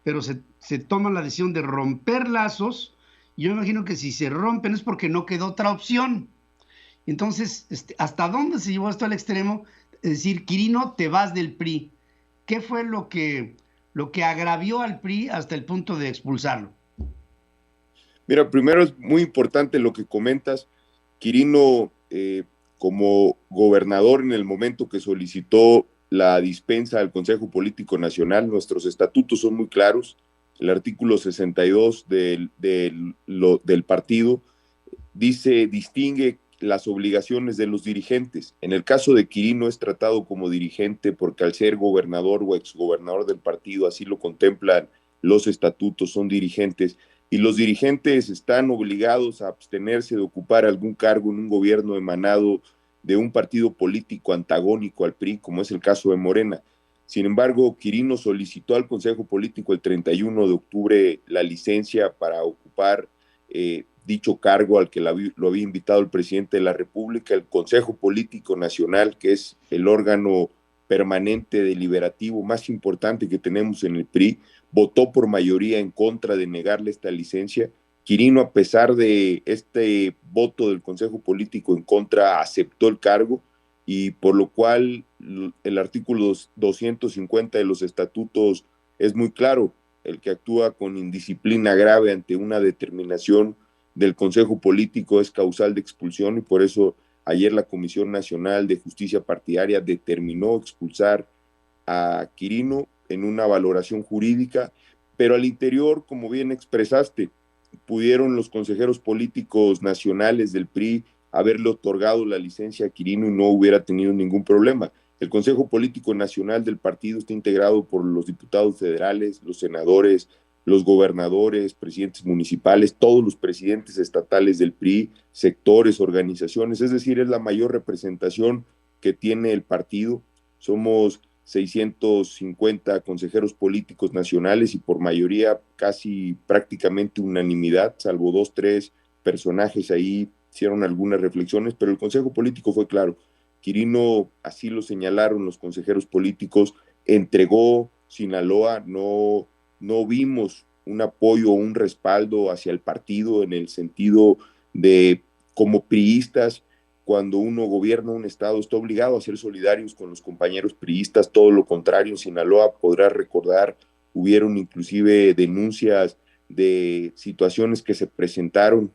pero se toma la decisión de romper lazos. Yo me imagino que si se rompen es porque no quedó otra opción. Entonces, ¿hasta dónde se llevó esto al extremo? Es decir, Quirino, te vas del PRI. ¿Qué fue lo que agravió al PRI hasta el punto de expulsarlo? Mira, primero es muy importante lo que comentas. Quirino, como gobernador en el momento que solicitó la dispensa al Consejo Político Nacional, nuestros estatutos son muy claros. El artículo 62 del partido distingue las obligaciones de los dirigentes. En el caso de Quirino es tratado como dirigente porque al ser gobernador o exgobernador del partido, así lo contemplan los estatutos, son dirigentes, y los dirigentes están obligados a abstenerse de ocupar algún cargo en un gobierno emanado de un partido político antagónico al PRI, como es el caso de Morena. Sin embargo, Quirino solicitó al Consejo Político el 31 de octubre la licencia para ocupar dicho cargo al que lo había invitado el presidente de la República, el Consejo Político Nacional, que es el órgano permanente deliberativo más importante que tenemos en el PRI, votó por mayoría en contra de negarle esta licencia. Quirino, a pesar de este voto del Consejo Político en contra, aceptó el cargo, y por lo cual el artículo 250 de los estatutos es muy claro: el que actúa con indisciplina grave ante una determinación del Consejo Político es causal de expulsión, y por eso ayer la Comisión Nacional de Justicia Partidaria determinó expulsar a Quirino en una valoración jurídica, pero al interior, como bien expresaste, pudieron los consejeros políticos nacionales del PRI haberle otorgado la licencia a Quirino y no hubiera tenido ningún problema. El Consejo Político Nacional del partido está integrado por los diputados federales, los senadores, los gobernadores, presidentes municipales, todos los presidentes estatales del PRI, sectores, organizaciones, es decir, es la mayor representación que tiene el partido. Somos 650 consejeros políticos nacionales y por mayoría casi prácticamente unanimidad, salvo 2, 3 personajes ahí hicieron algunas reflexiones, pero el Consejo Político fue claro. Quirino, así lo señalaron los consejeros políticos, entregó Sinaloa. No vimos un apoyo o un respaldo hacia el partido en el sentido de, como priistas, cuando uno gobierna un estado está obligado a ser solidarios con los compañeros priistas. Todo lo contrario, en Sinaloa, podrás recordar, hubieron inclusive denuncias de situaciones que se presentaron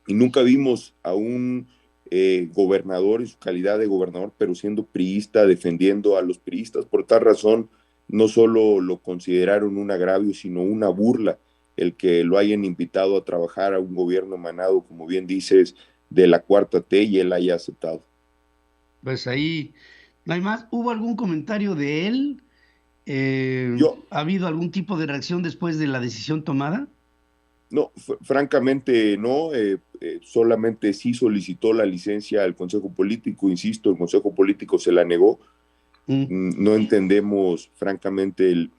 y nunca vimos a un gobernador en su calidad de gobernador, pero siendo priista, defendiendo a los priistas. Por tal razón, no solo lo consideraron un agravio, sino una burla el que lo hayan invitado a trabajar a un gobierno emanado, como bien dices, de la Cuarta T, y él haya aceptado. Pues ahí no hay más. ¿Hubo algún comentario de él? ¿Ha habido algún tipo de reacción después de la decisión tomada? No, francamente no, solamente sí solicitó la licencia al Consejo Político. Insisto, el Consejo Político se la negó. No entendemos francamente el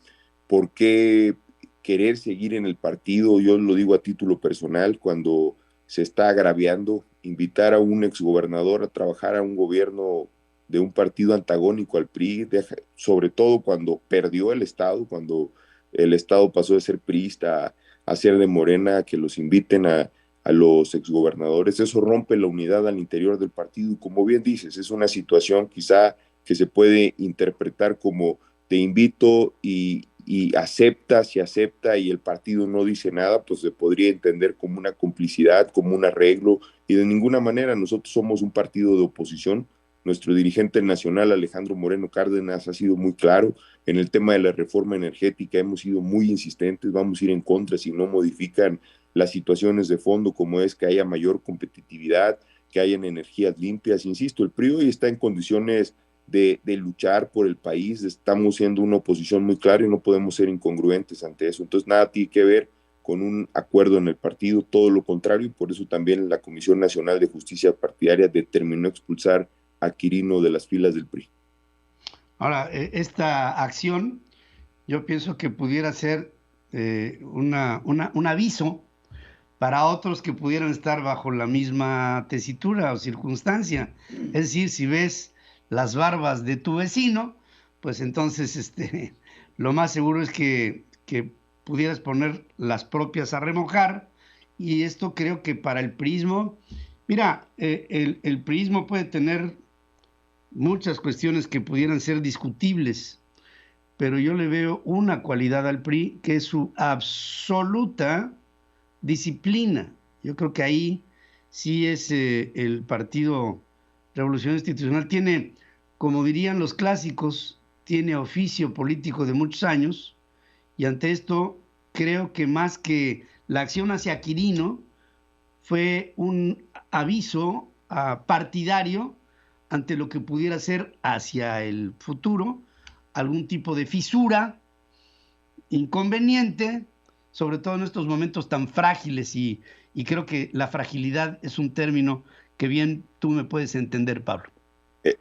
por qué querer seguir en el partido. Yo lo digo a título personal, cuando se está agraviando, invitar a un exgobernador a trabajar a un gobierno de un partido antagónico al PRI, sobre todo cuando perdió el Estado, cuando el Estado pasó de ser priista a ser de Morena, que los inviten a los exgobernadores. Eso rompe la unidad al interior del partido, y como bien dices, es una situación quizá que se puede interpretar como te invito y acepta. Si acepta y el partido no dice nada, pues se podría entender como una complicidad, como un arreglo, y de ninguna manera. Nosotros somos un partido de oposición. Nuestro dirigente nacional, Alejandro Moreno Cárdenas, ha sido muy claro en el tema de la reforma energética. Hemos sido muy insistentes, vamos a ir en contra si no modifican las situaciones de fondo, como es que haya mayor competitividad, que hayan energías limpias. Insisto, el PRI hoy está en condiciones de luchar por el país. Estamos siendo una oposición muy clara y no podemos ser incongruentes ante eso. Entonces nada tiene que ver con un acuerdo en el partido, todo lo contrario, y por eso también la Comisión Nacional de Justicia Partidaria determinó expulsar a Quirino de las filas del PRI. Ahora, esta acción yo pienso que pudiera ser un aviso para otros que pudieran estar bajo la misma tesitura o circunstancia. Es decir, si ves las barbas de tu vecino, pues entonces lo más seguro es que pudieras poner las propias a remojar, y esto creo que para el priismo, mira, el priismo puede tener muchas cuestiones que pudieran ser discutibles, pero yo le veo una cualidad al PRI, que es su absoluta disciplina. Yo creo que ahí sí es el Partido Revolución Institucional. Tiene, como dirían los clásicos, tiene oficio político de muchos años, y ante esto creo que más que la acción hacia Quirino fue un aviso partidario ante lo que pudiera ser hacia el futuro algún tipo de fisura, inconveniente, sobre todo en estos momentos tan frágiles, y creo que la fragilidad es un término que bien tú me puedes entender, Pablo.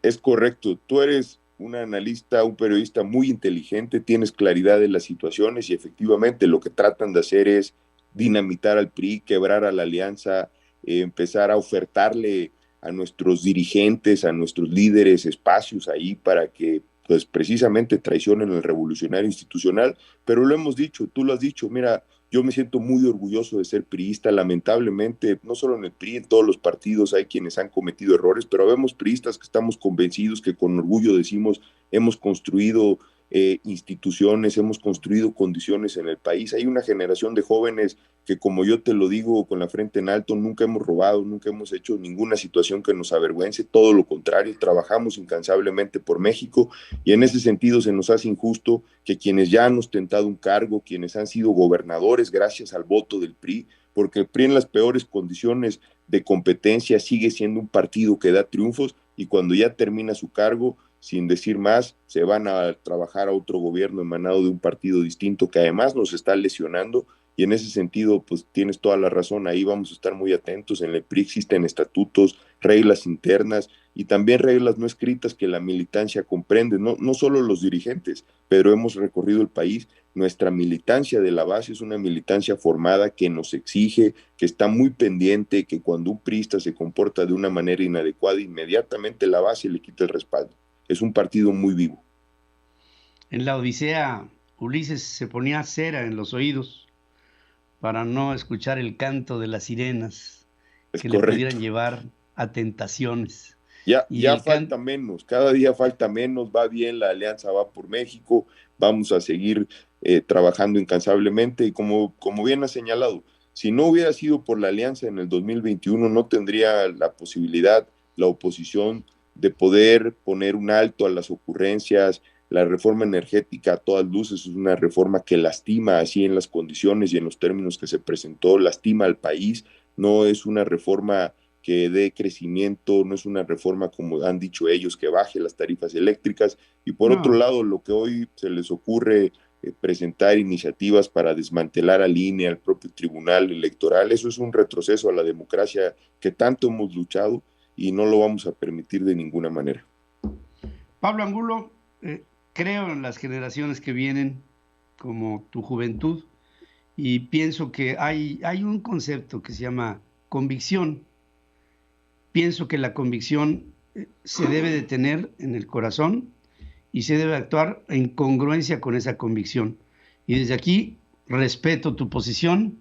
Es correcto, tú eres un analista, un periodista muy inteligente, tienes claridad de las situaciones, y efectivamente lo que tratan de hacer es dinamitar al PRI, quebrar a la alianza, empezar a ofertarle a nuestros dirigentes, a nuestros líderes espacios ahí para que pues precisamente traicionen al revolucionario institucional, pero lo hemos dicho, tú lo has dicho, mira, yo me siento muy orgulloso de ser priista, lamentablemente, no solo en el PRI, en todos los partidos hay quienes han cometido errores, pero vemos priistas que estamos convencidos, que con orgullo decimos, hemos construido instituciones, hemos construido condiciones en el país. Hay una generación de jóvenes que, como yo te lo digo con la frente en alto, nunca hemos robado, nunca hemos hecho ninguna situación que nos avergüence, todo lo contrario, trabajamos incansablemente por México y en ese sentido se nos hace injusto que quienes ya han ostentado un cargo, quienes han sido gobernadores gracias al voto del PRI, porque el PRI en las peores condiciones de competencia sigue siendo un partido que da triunfos y cuando ya termina su cargo, sin decir más, se van a trabajar a otro gobierno emanado de un partido distinto que además nos está lesionando y en ese sentido pues tienes toda la razón, ahí vamos a estar muy atentos. En el PRI existen estatutos, reglas internas y también reglas no escritas que la militancia comprende, no solo los dirigentes, pero hemos recorrido el país, nuestra militancia de la base es una militancia formada que nos exige, que está muy pendiente, que cuando un priista se comporta de una manera inadecuada, inmediatamente la base le quita el respaldo. Es un partido muy vivo. En la Odisea, Ulises se ponía cera en los oídos para no escuchar el canto de las sirenas que le pudieran llevar a tentaciones. Ya falta menos, cada día falta menos, va bien, la alianza va por México, vamos a seguir trabajando incansablemente y como bien ha señalado, si no hubiera sido por la alianza en el 2021 no tendría la posibilidad la oposición de poder poner un alto a las ocurrencias. La reforma energética a todas luces es una reforma que lastima así en las condiciones y en los términos que se presentó, lastima al país, no es una reforma que dé crecimiento, no es una reforma como han dicho ellos, que baje las tarifas eléctricas y por otro lado lo que hoy se les ocurre presentar iniciativas para desmantelar al INE, al propio Tribunal Electoral, eso es un retroceso a la democracia que tanto hemos luchado y no lo vamos a permitir de ninguna manera. Pablo Angulo, creo en las generaciones que vienen, como tu juventud, y pienso que hay un concepto que se llama convicción. Pienso que la convicción se debe de tener en el corazón y se debe actuar en congruencia con esa convicción. Y desde aquí respeto tu posición,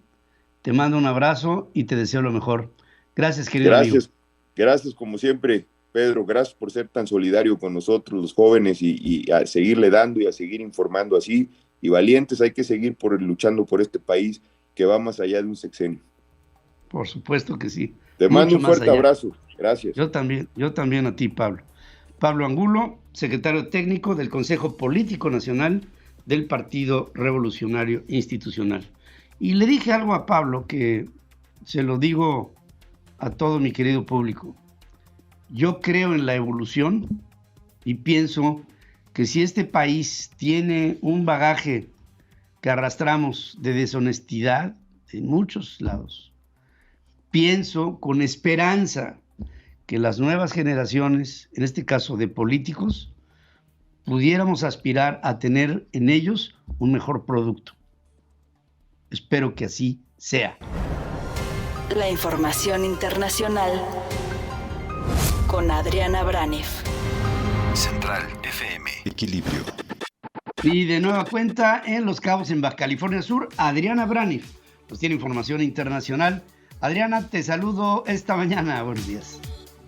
te mando un abrazo y te deseo lo mejor. Gracias, querido amigo. Gracias, como siempre, Pedro, gracias por ser tan solidario con nosotros, los jóvenes, y a seguirle dando y a seguir informando así, y valientes, hay que seguir luchando por este país que va más allá de un sexenio. Por supuesto que sí. Te mando un fuerte abrazo, gracias. Yo también a ti, Pablo. Pablo Angulo, secretario técnico del Consejo Político Nacional del Partido Revolucionario Institucional. Y le dije algo a Pablo que se lo digo a todo mi querido público. Yo creo en la evolución y pienso que si este país tiene un bagaje que arrastramos de deshonestidad en muchos lados, pienso con esperanza que las nuevas generaciones, en este caso de políticos, pudiéramos aspirar a tener en ellos un mejor producto. Espero que así sea. La información internacional con Adriana Braniff. Central FM. Equilibrio. Y de nueva cuenta en Los Cabos, en Baja California Sur, Adriana Braniff nos tiene información internacional. Adriana, te saludo esta mañana. Buenos días.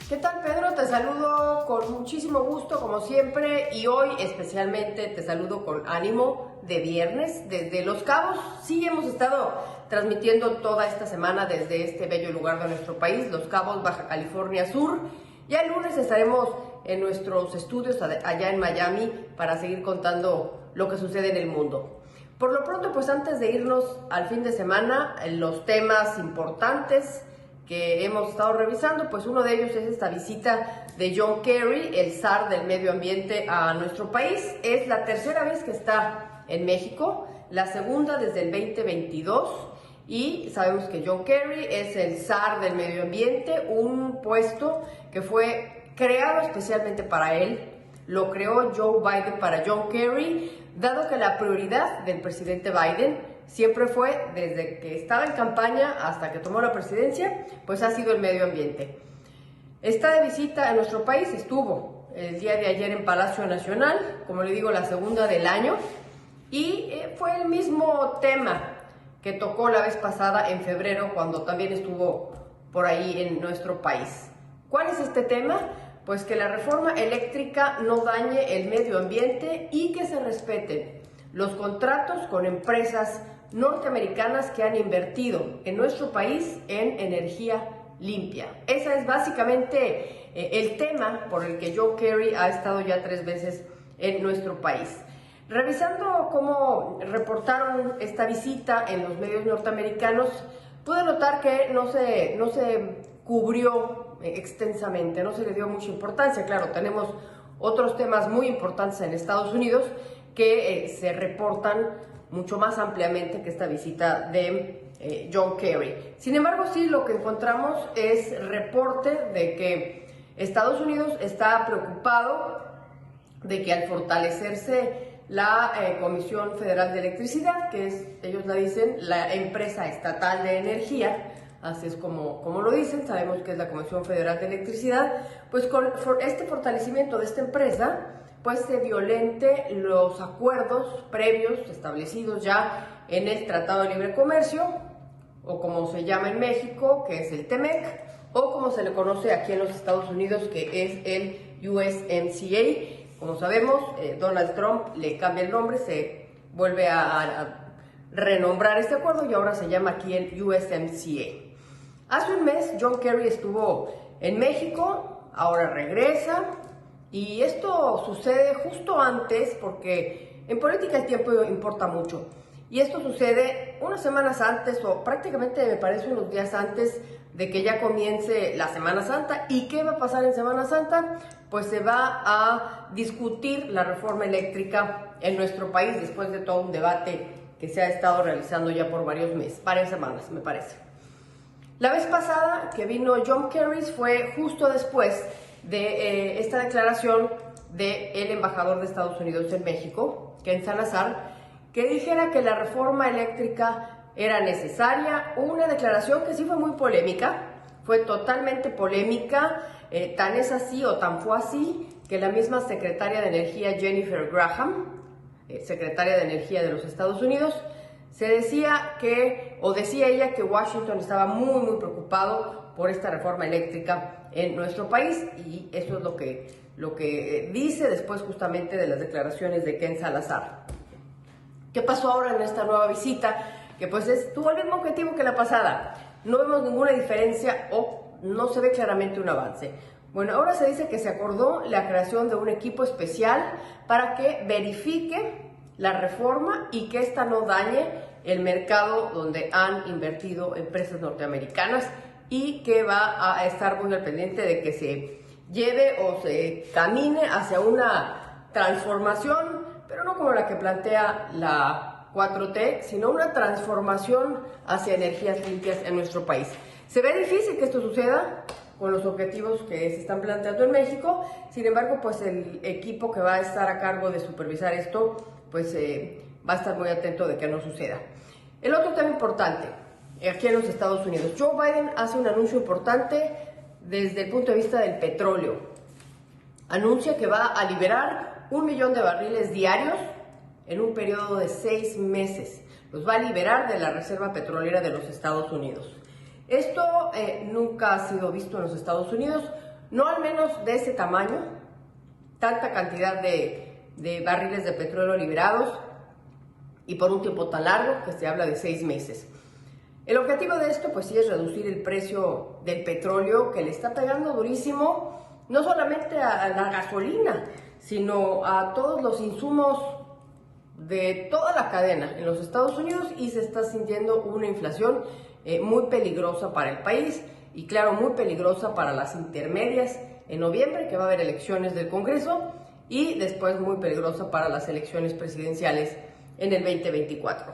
¿Qué tal, Pedro? Te saludo con muchísimo gusto, como siempre, y hoy especialmente te saludo con ánimo de viernes. Desde Los Cabos, sí hemos estado transmitiendo toda esta semana desde este bello lugar de nuestro país, Los Cabos, Baja California Sur. Ya el lunes estaremos en nuestros estudios allá en Miami para seguir contando lo que sucede en el mundo. Por lo pronto, pues antes de irnos al fin de semana, los temas importantes que hemos estado revisando, pues uno de ellos es esta visita de John Kerry, el zar del medio ambiente, a nuestro país. Es la tercera vez que está en México, la segunda desde el 2022, y sabemos que John Kerry es el zar del medio ambiente, un puesto que fue creado especialmente para él. Lo creó Joe Biden para John Kerry, dado que la prioridad del presidente Biden siempre fue, desde que estaba en campaña hasta que tomó la presidencia, pues ha sido el medio ambiente. Está de visita en nuestro país, estuvo el día de ayer en Palacio Nacional, como le digo, la segunda del año, y fue el mismo tema que tocó la vez pasada en febrero, cuando también estuvo por ahí en nuestro país. ¿Cuál es este tema? Pues que la reforma eléctrica no dañe el medio ambiente y que se respeten los contratos con empresas norteamericanas que han invertido en nuestro país en energía limpia. Ese es básicamente el tema por el que John Kerry ha estado ya 3 veces en nuestro país. Revisando cómo reportaron esta visita en los medios norteamericanos, pude notar que no se cubrió extensamente, no se le dio mucha importancia. Claro, tenemos otros temas muy importantes en Estados Unidos que se reportan mucho más ampliamente que esta visita de John Kerry. Sin embargo, sí, lo que encontramos es reporte de que Estados Unidos está preocupado de que al fortalecerse la Comisión Federal de Electricidad, que es, ellos la dicen, la empresa estatal de energía, así es como lo dicen, sabemos que es la Comisión Federal de Electricidad, pues con este fortalecimiento de esta empresa, pues se violente los acuerdos previos establecidos ya en el Tratado de Libre Comercio, o como se llama en México, que es el TEMEC, o como se le conoce aquí en los Estados Unidos, que es el USMCA. Como sabemos, Donald Trump le cambia el nombre, se vuelve a renombrar este acuerdo y ahora se llama aquí el USMCA. Hace un mes John Kerry estuvo en México, ahora regresa, y esto sucede justo antes, porque en política el tiempo importa mucho, y esto sucede unas semanas antes, o prácticamente me parece unos días antes de que ya comience la Semana Santa. ¿Y qué va a pasar en Semana Santa? Pues se va a discutir la reforma eléctrica en nuestro país después de todo un debate que se ha estado realizando ya por varias semanas, me parece. La vez pasada que vino John Kerry fue justo después de esta declaración del embajador de Estados Unidos en México, Ken Salazar, que dijera que la reforma eléctrica era necesaria, una declaración que sí fue muy polémica, fue totalmente polémica, tan es así o tan fue así que la misma secretaria de Energía Jennifer Graham, secretaria de Energía de los Estados Unidos, decía ella que Washington estaba muy preocupado por esta reforma eléctrica en nuestro país, y eso es lo que dice después justamente de las declaraciones de Ken Salazar. ¿Qué pasó ahora en esta nueva visita? Que pues tuvo el mismo objetivo que la pasada. No vemos ninguna diferencia o no se ve claramente un avance. Bueno, ahora se dice que se acordó la creación de un equipo especial para que verifique la reforma y que esta no dañe el mercado donde han invertido empresas norteamericanas, y que va a estar muy al pendiente de que se lleve o se camine hacia una transformación, pero no como la que plantea la 4T, sino una transformación hacia energías limpias en nuestro país. Se ve difícil que esto suceda con los objetivos que se están planteando en México. Sin embargo, pues el equipo que va a estar a cargo de supervisar esto, pues va a estar muy atento de que no suceda. El otro tema importante, aquí en los Estados Unidos, Joe Biden hace un anuncio importante desde el punto de vista del petróleo. Anuncia que va a liberar 1 millón de barriles diarios en un periodo de 6 meses. Los va a liberar de la reserva petrolera de los Estados Unidos. Esto nunca ha sido visto en los Estados Unidos, no al menos de ese tamaño, tanta cantidad de barriles de petróleo liberados y por un tiempo tan largo, que se habla de 6 meses. El objetivo de esto, pues sí, es reducir el precio del petróleo, que le está pegando durísimo, no solamente a la gasolina, sino a todos los insumos de toda la cadena en los Estados Unidos, y se está sintiendo una inflación muy peligrosa para el país, y claro, muy peligrosa para las intermedias en noviembre, que va a haber elecciones del Congreso, y después muy peligrosa para las elecciones presidenciales en el 2024.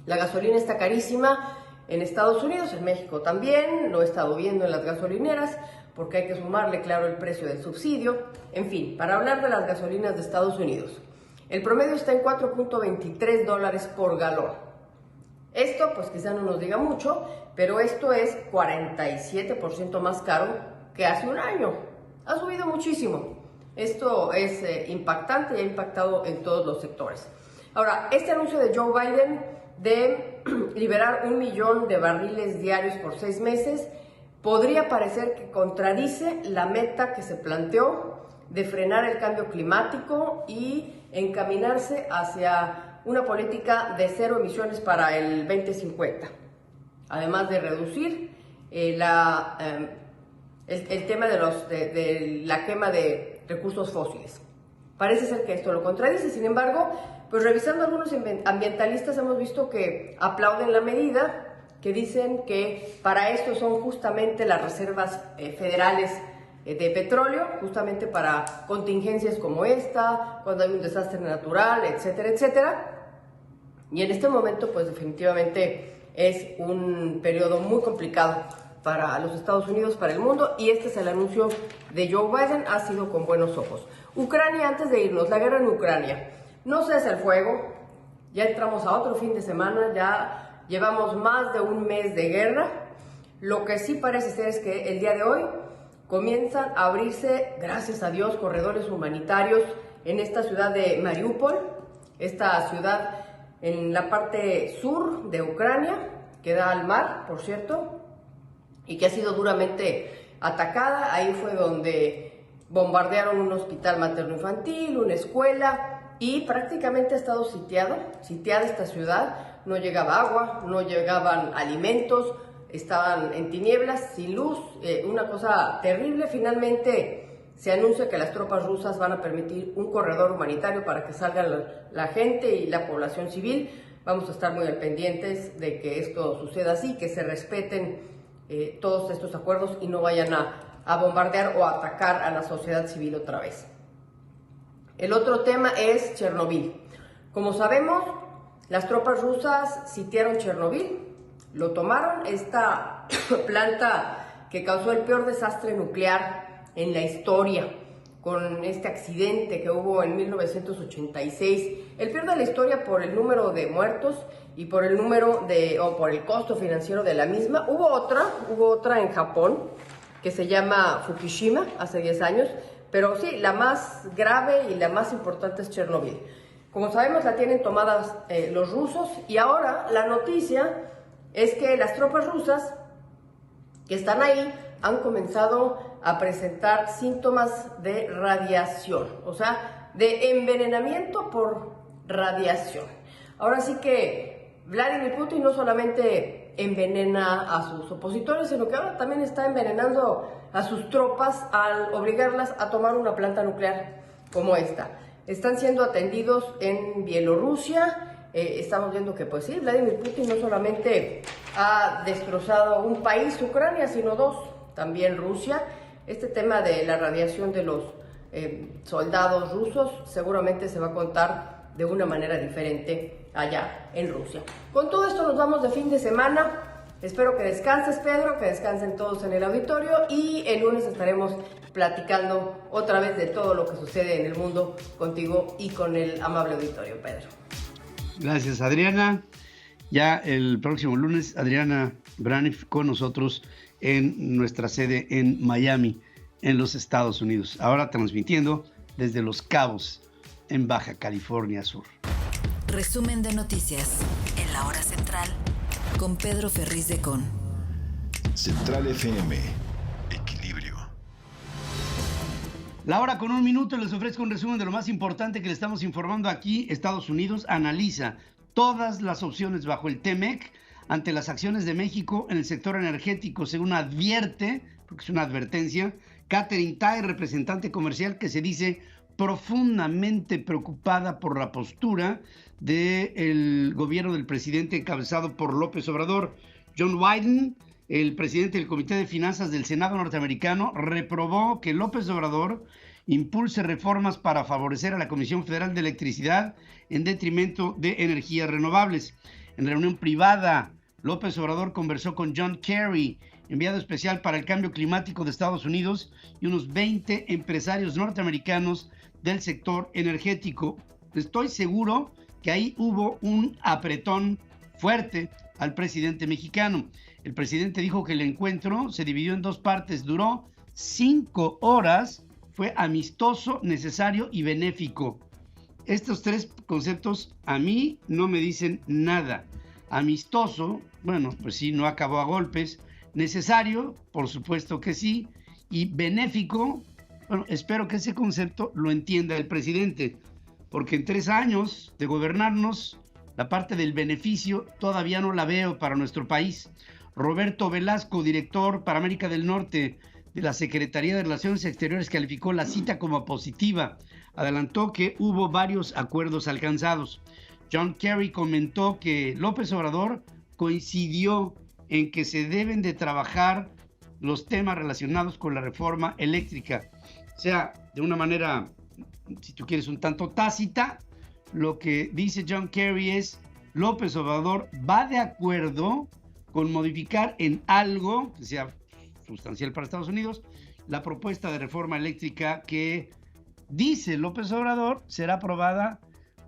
La gasolina está carísima en Estados Unidos, en México también, lo he estado viendo en las gasolineras, porque hay que sumarle, claro, el precio del subsidio. En fin, para hablar de las gasolinas de Estados Unidos. El promedio está en $4.23 por galón. Esto pues quizá no nos diga mucho, pero esto es 47% más caro que hace un año. Ha subido muchísimo. Esto es impactante y ha impactado en todos los sectores. Ahora, este anuncio de Joe Biden de liberar 1 millón de barriles diarios por 6 meses podría parecer que contradice la meta que se planteó de frenar el cambio climático y encaminarse hacia una política de 0 emisiones para el 2050, además de reducir el tema de la quema de recursos fósiles. Parece ser que esto lo contradice. Sin embargo, pues revisando algunos ambientalistas hemos visto que aplauden la medida, que dicen que para esto son justamente las reservas federales de petróleo, justamente para contingencias como esta, cuando hay un desastre natural, etcétera, etcétera. Y en este momento, pues definitivamente es un periodo muy complicado para los Estados Unidos, para el mundo, y este es el anuncio de Joe Biden, ha sido con buenos ojos. Ucrania, antes de irnos, la guerra en Ucrania. No cesa el fuego, ya entramos a otro fin de semana, ya llevamos más de un mes de guerra. Lo que sí parece ser es que el día de hoy comienzan a abrirse, gracias a Dios, corredores humanitarios en esta ciudad de Mariupol, esta ciudad en la parte sur de Ucrania, que da al mar, por cierto, y que ha sido duramente atacada. Ahí fue donde bombardearon un hospital materno-infantil, una escuela, y prácticamente ha estado sitiada esta ciudad. No llegaba agua, no llegaban alimentos, estaban en tinieblas, sin luz, una cosa terrible. Finalmente se anuncia que las tropas rusas van a permitir un corredor humanitario para que salga la gente y la población civil. Vamos a estar muy al pendientes de que esto suceda así, que se respeten todos estos acuerdos y no vayan a bombardear o a atacar a la sociedad civil otra vez. El otro tema es Chernobyl. Como sabemos, las tropas rusas sitiaron Chernobyl, lo tomaron, esta planta que causó el peor desastre nuclear en la historia, con este accidente que hubo en 1986, el peor de la historia por el número de muertos y por el por el costo financiero de la misma. Hubo otra en Japón que se llama Fukushima hace 10 años, pero sí, la más grave y la más importante es Chernobyl. Como sabemos, la tienen tomadas los rusos, y ahora la noticia es que las tropas rusas que están ahí han comenzado a presentar síntomas de radiación, o sea, de envenenamiento por radiación. Ahora sí que Vladimir Putin no solamente envenena a sus opositores, sino que ahora también está envenenando a sus tropas al obligarlas a tomar una planta nuclear como esta. Están siendo atendidos en Bielorrusia. Estamos viendo que, pues sí, Vladimir Putin no solamente ha destrozado un país, Ucrania, sino 2, también Rusia. Este tema de la radiación de los soldados rusos seguramente se va a contar de una manera diferente allá en Rusia. Con todo esto nos vamos de fin de semana. Espero que descanses, Pedro, que descansen todos en el auditorio, y el lunes estaremos platicando otra vez de todo lo que sucede en el mundo contigo y con el amable auditorio, Pedro. Gracias, Adriana. Ya el próximo lunes, Adriana Braniff con nosotros en nuestra sede en Miami, en los Estados Unidos. Ahora transmitiendo desde Los Cabos, en Baja California Sur. Resumen de noticias en la hora central con Pedro Ferriz de Con. Central FM. Equilibrio. La hora con 1 minuto, les ofrezco un resumen de lo más importante que le estamos informando aquí. Estados Unidos analiza todas las opciones bajo el TEMEC ante las acciones de México en el sector energético, según advierte, porque es una advertencia, Catherine Tai, representante comercial, que se dice profundamente preocupada por la postura del gobierno del presidente encabezado por López Obrador. John Biden, el presidente del Comité de Finanzas del Senado norteamericano, reprobó que López Obrador impulse reformas para favorecer a la Comisión Federal de Electricidad en detrimento de energías renovables. En reunión privada, López Obrador conversó con John Kerry, enviado especial para el cambio climático de Estados Unidos, y unos 20 empresarios norteamericanos del sector energético. estoy seguro que ahí hubo un apretón fuerte al presidente mexicano. El presidente dijo que el encuentro se dividió en dos partes, duró 5 horas, fue amistoso, necesario y benéfico. Estos tres conceptos a mí no me dicen nada. Amistoso, bueno, pues sí, no acabó a golpes. Necesario, por supuesto que sí. Y benéfico, bueno, espero que ese concepto lo entienda el presidente, porque en 3 años de gobernarnos, la parte del beneficio todavía no la veo para nuestro país. Roberto Velasco, director para América del Norte de la Secretaría de Relaciones Exteriores, calificó la cita como positiva. Adelantó que hubo varios acuerdos alcanzados. John Kerry comentó que López Obrador coincidió en que se deben de trabajar los temas relacionados con la reforma eléctrica. O sea, de una manera, si tú quieres, un tanto tácita, lo que dice John Kerry es: López Obrador va de acuerdo con modificar en algo que sea sustancial para Estados Unidos la propuesta de reforma eléctrica que, dice López Obrador, será aprobada,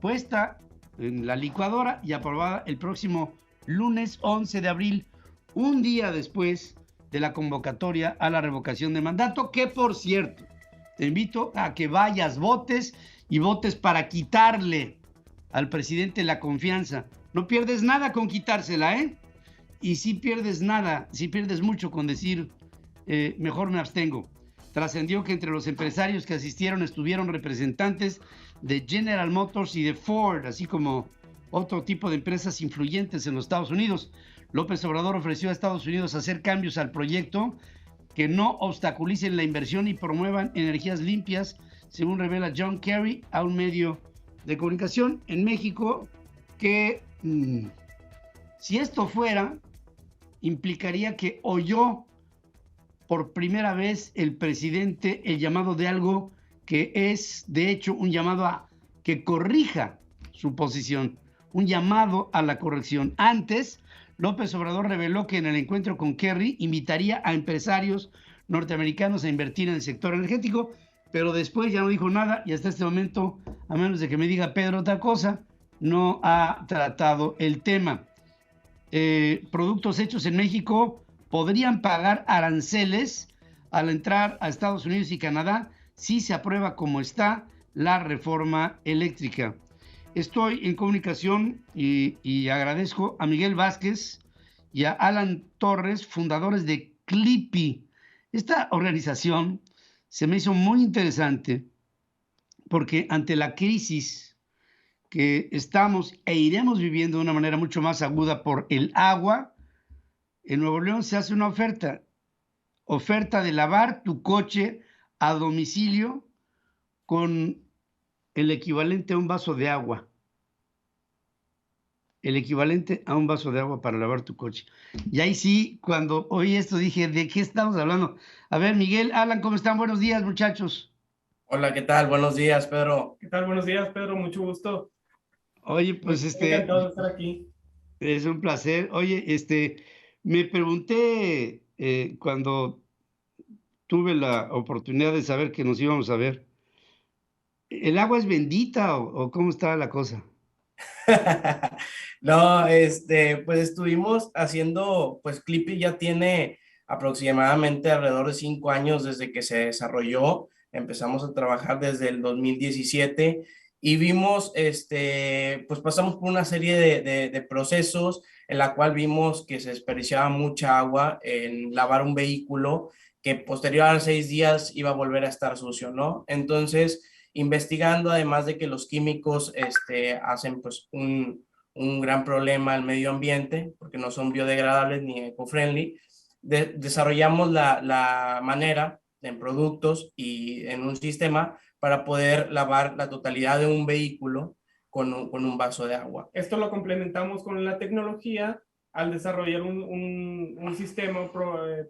puesta en la licuadora y aprobada el próximo lunes 11 de abril, un día después de la convocatoria a la revocación de mandato, que por cierto, te invito a que vayas, votes y votes para quitarle al presidente la confianza. No pierdes nada con quitársela, ¿eh? Y si pierdes nada, si pierdes mucho con decir, mejor me abstengo. Trascendió que entre los empresarios que asistieron estuvieron representantes de General Motors y de Ford, así como otro tipo de empresas influyentes en los Estados Unidos. López Obrador ofreció a Estados Unidos hacer cambios al proyecto que no obstaculicen la inversión y promuevan energías limpias, según revela John Kerry a un medio de comunicación en México, que si esto fuera, implicaría que oyó por primera vez el presidente el llamado de algo que es, de hecho, un llamado a que corrija su posición, un llamado a la corrección. Antes, López Obrador reveló que en el encuentro con Kerry invitaría a empresarios norteamericanos a invertir en el sector energético, pero después ya no dijo nada y hasta este momento, a menos de que me diga Pedro otra cosa, no ha tratado el tema. Productos hechos en México podrían pagar aranceles al entrar a Estados Unidos y Canadá si se aprueba como está la reforma eléctrica. Estoy en comunicación y agradezco a Miguel Vázquez y a Alan Torres, fundadores de Clippy. Esta organización se me hizo muy interesante porque ante la crisis que estamos e iremos viviendo de una manera mucho más aguda por el agua, en Nuevo León se hace una oferta de lavar tu coche a domicilio con el equivalente a un vaso de agua. El equivalente a un vaso de agua para lavar tu coche. Y ahí sí, cuando oí esto dije, ¿de qué estamos hablando? A ver, Miguel, Alan, ¿cómo están? Buenos días, muchachos. Hola, ¿qué tal? Buenos días, Pedro. ¿Qué tal? Buenos días, Pedro. Mucho gusto. Oye, pues encantado de estar aquí. Es un placer. Oye, me pregunté cuando tuve la oportunidad de saber que nos íbamos a ver, ¿el agua es bendita o cómo está la cosa? No, pues estuvimos haciendo, pues Clippy ya tiene aproximadamente alrededor de 5 años desde que se desarrolló. Empezamos a trabajar desde el 2017 y vimos, pues pasamos por una serie de procesos en la cual vimos que se desperdiciaba mucha agua en lavar un vehículo que posterior a 6 días iba a volver a estar sucio, ¿no? Entonces, investigando, además de que los químicos hacen pues un gran problema al medio ambiente porque no son biodegradables ni eco-friendly, desarrollamos la manera en productos y en un sistema para poder lavar la totalidad de un vehículo con un vaso de agua. Esto lo complementamos con la tecnología al desarrollar un sistema,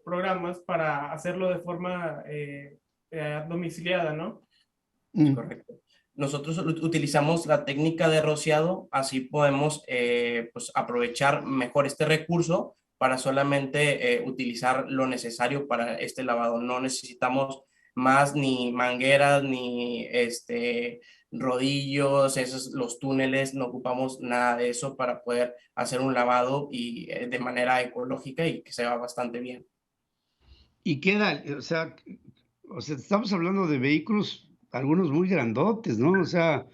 programas para hacerlo de forma domiciliada, ¿no? Correcto. Nosotros utilizamos la técnica de rociado, así podemos pues aprovechar mejor este recurso para solamente utilizar lo necesario para este lavado. No necesitamos más ni mangueras, ni rodillos, los túneles, no ocupamos nada de eso para poder hacer un lavado y de manera ecológica y que se va bastante bien. Y queda, o sea, estamos hablando de vehículos, algunos muy grandotes, ¿no? O sea,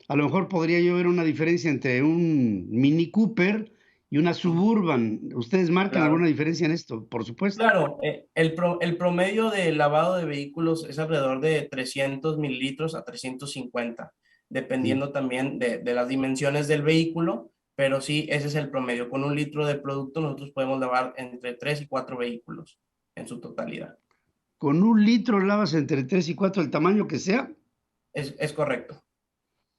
a lo mejor podría yo ver una diferencia entre un Mini Cooper y una Suburban. ¿Ustedes marcan Claro. alguna diferencia en esto? Por supuesto. Claro, el promedio de lavado de vehículos es alrededor de 300 mililitros a 350, dependiendo también de las dimensiones del vehículo, pero sí, ese es el promedio. Con 1 litro de producto nosotros podemos lavar entre 3 y 4 vehículos en su totalidad. Con 1 litro lavas entre 3 y 4, el tamaño que sea. Es correcto.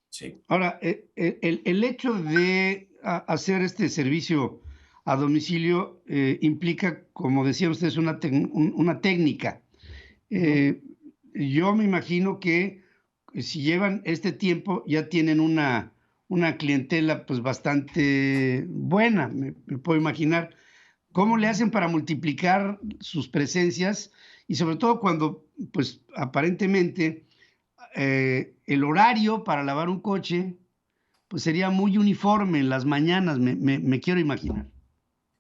Sí. Ahora, el hecho de hacer este servicio a domicilio implica, como decían ustedes, una técnica. Yo me imagino que si llevan este tiempo ya tienen una clientela pues bastante buena, me puedo imaginar. ¿Cómo le hacen para multiplicar sus presencias? Y sobre todo cuando, pues aparentemente, el horario para lavar un coche pues sería muy uniforme en las mañanas, me quiero imaginar.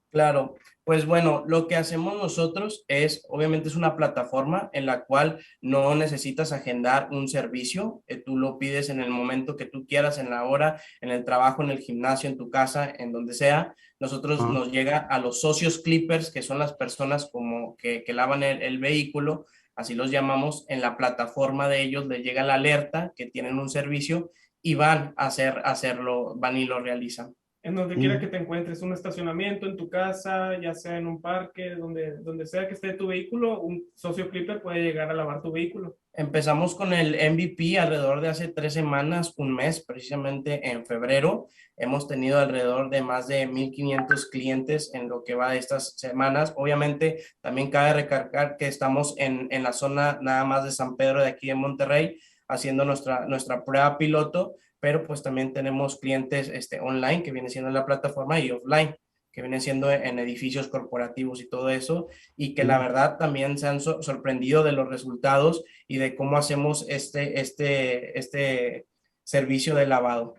Claro, pues bueno, lo que hacemos nosotros obviamente es una plataforma en la cual no necesitas agendar un servicio, tú lo pides en el momento que tú quieras, en la hora, en el trabajo, en el gimnasio, en tu casa, en donde sea. Nosotros nos llega a los socios clippers, que son las personas como que lavan el vehículo, así los llamamos, en la plataforma de ellos les llega la alerta que tienen un servicio y van a hacerlo, van y lo realizan. En donde quiera que te encuentres, un estacionamiento, en tu casa, ya sea en un parque, donde sea que esté tu vehículo, un socio clipper puede llegar a lavar tu vehículo. Empezamos con el MVP alrededor de hace 3 semanas, un mes, precisamente en febrero. Hemos tenido alrededor de más de 1,500 clientes en lo que va de estas semanas. Obviamente, también cabe recalcar que estamos en la zona nada más de San Pedro de aquí de Monterrey, haciendo nuestra prueba piloto, pero pues también tenemos clientes online, que viene siendo la plataforma, y offline, que viene siendo en edificios corporativos y todo eso, y que la verdad también se han sorprendido de los resultados y de cómo hacemos este servicio de lavado.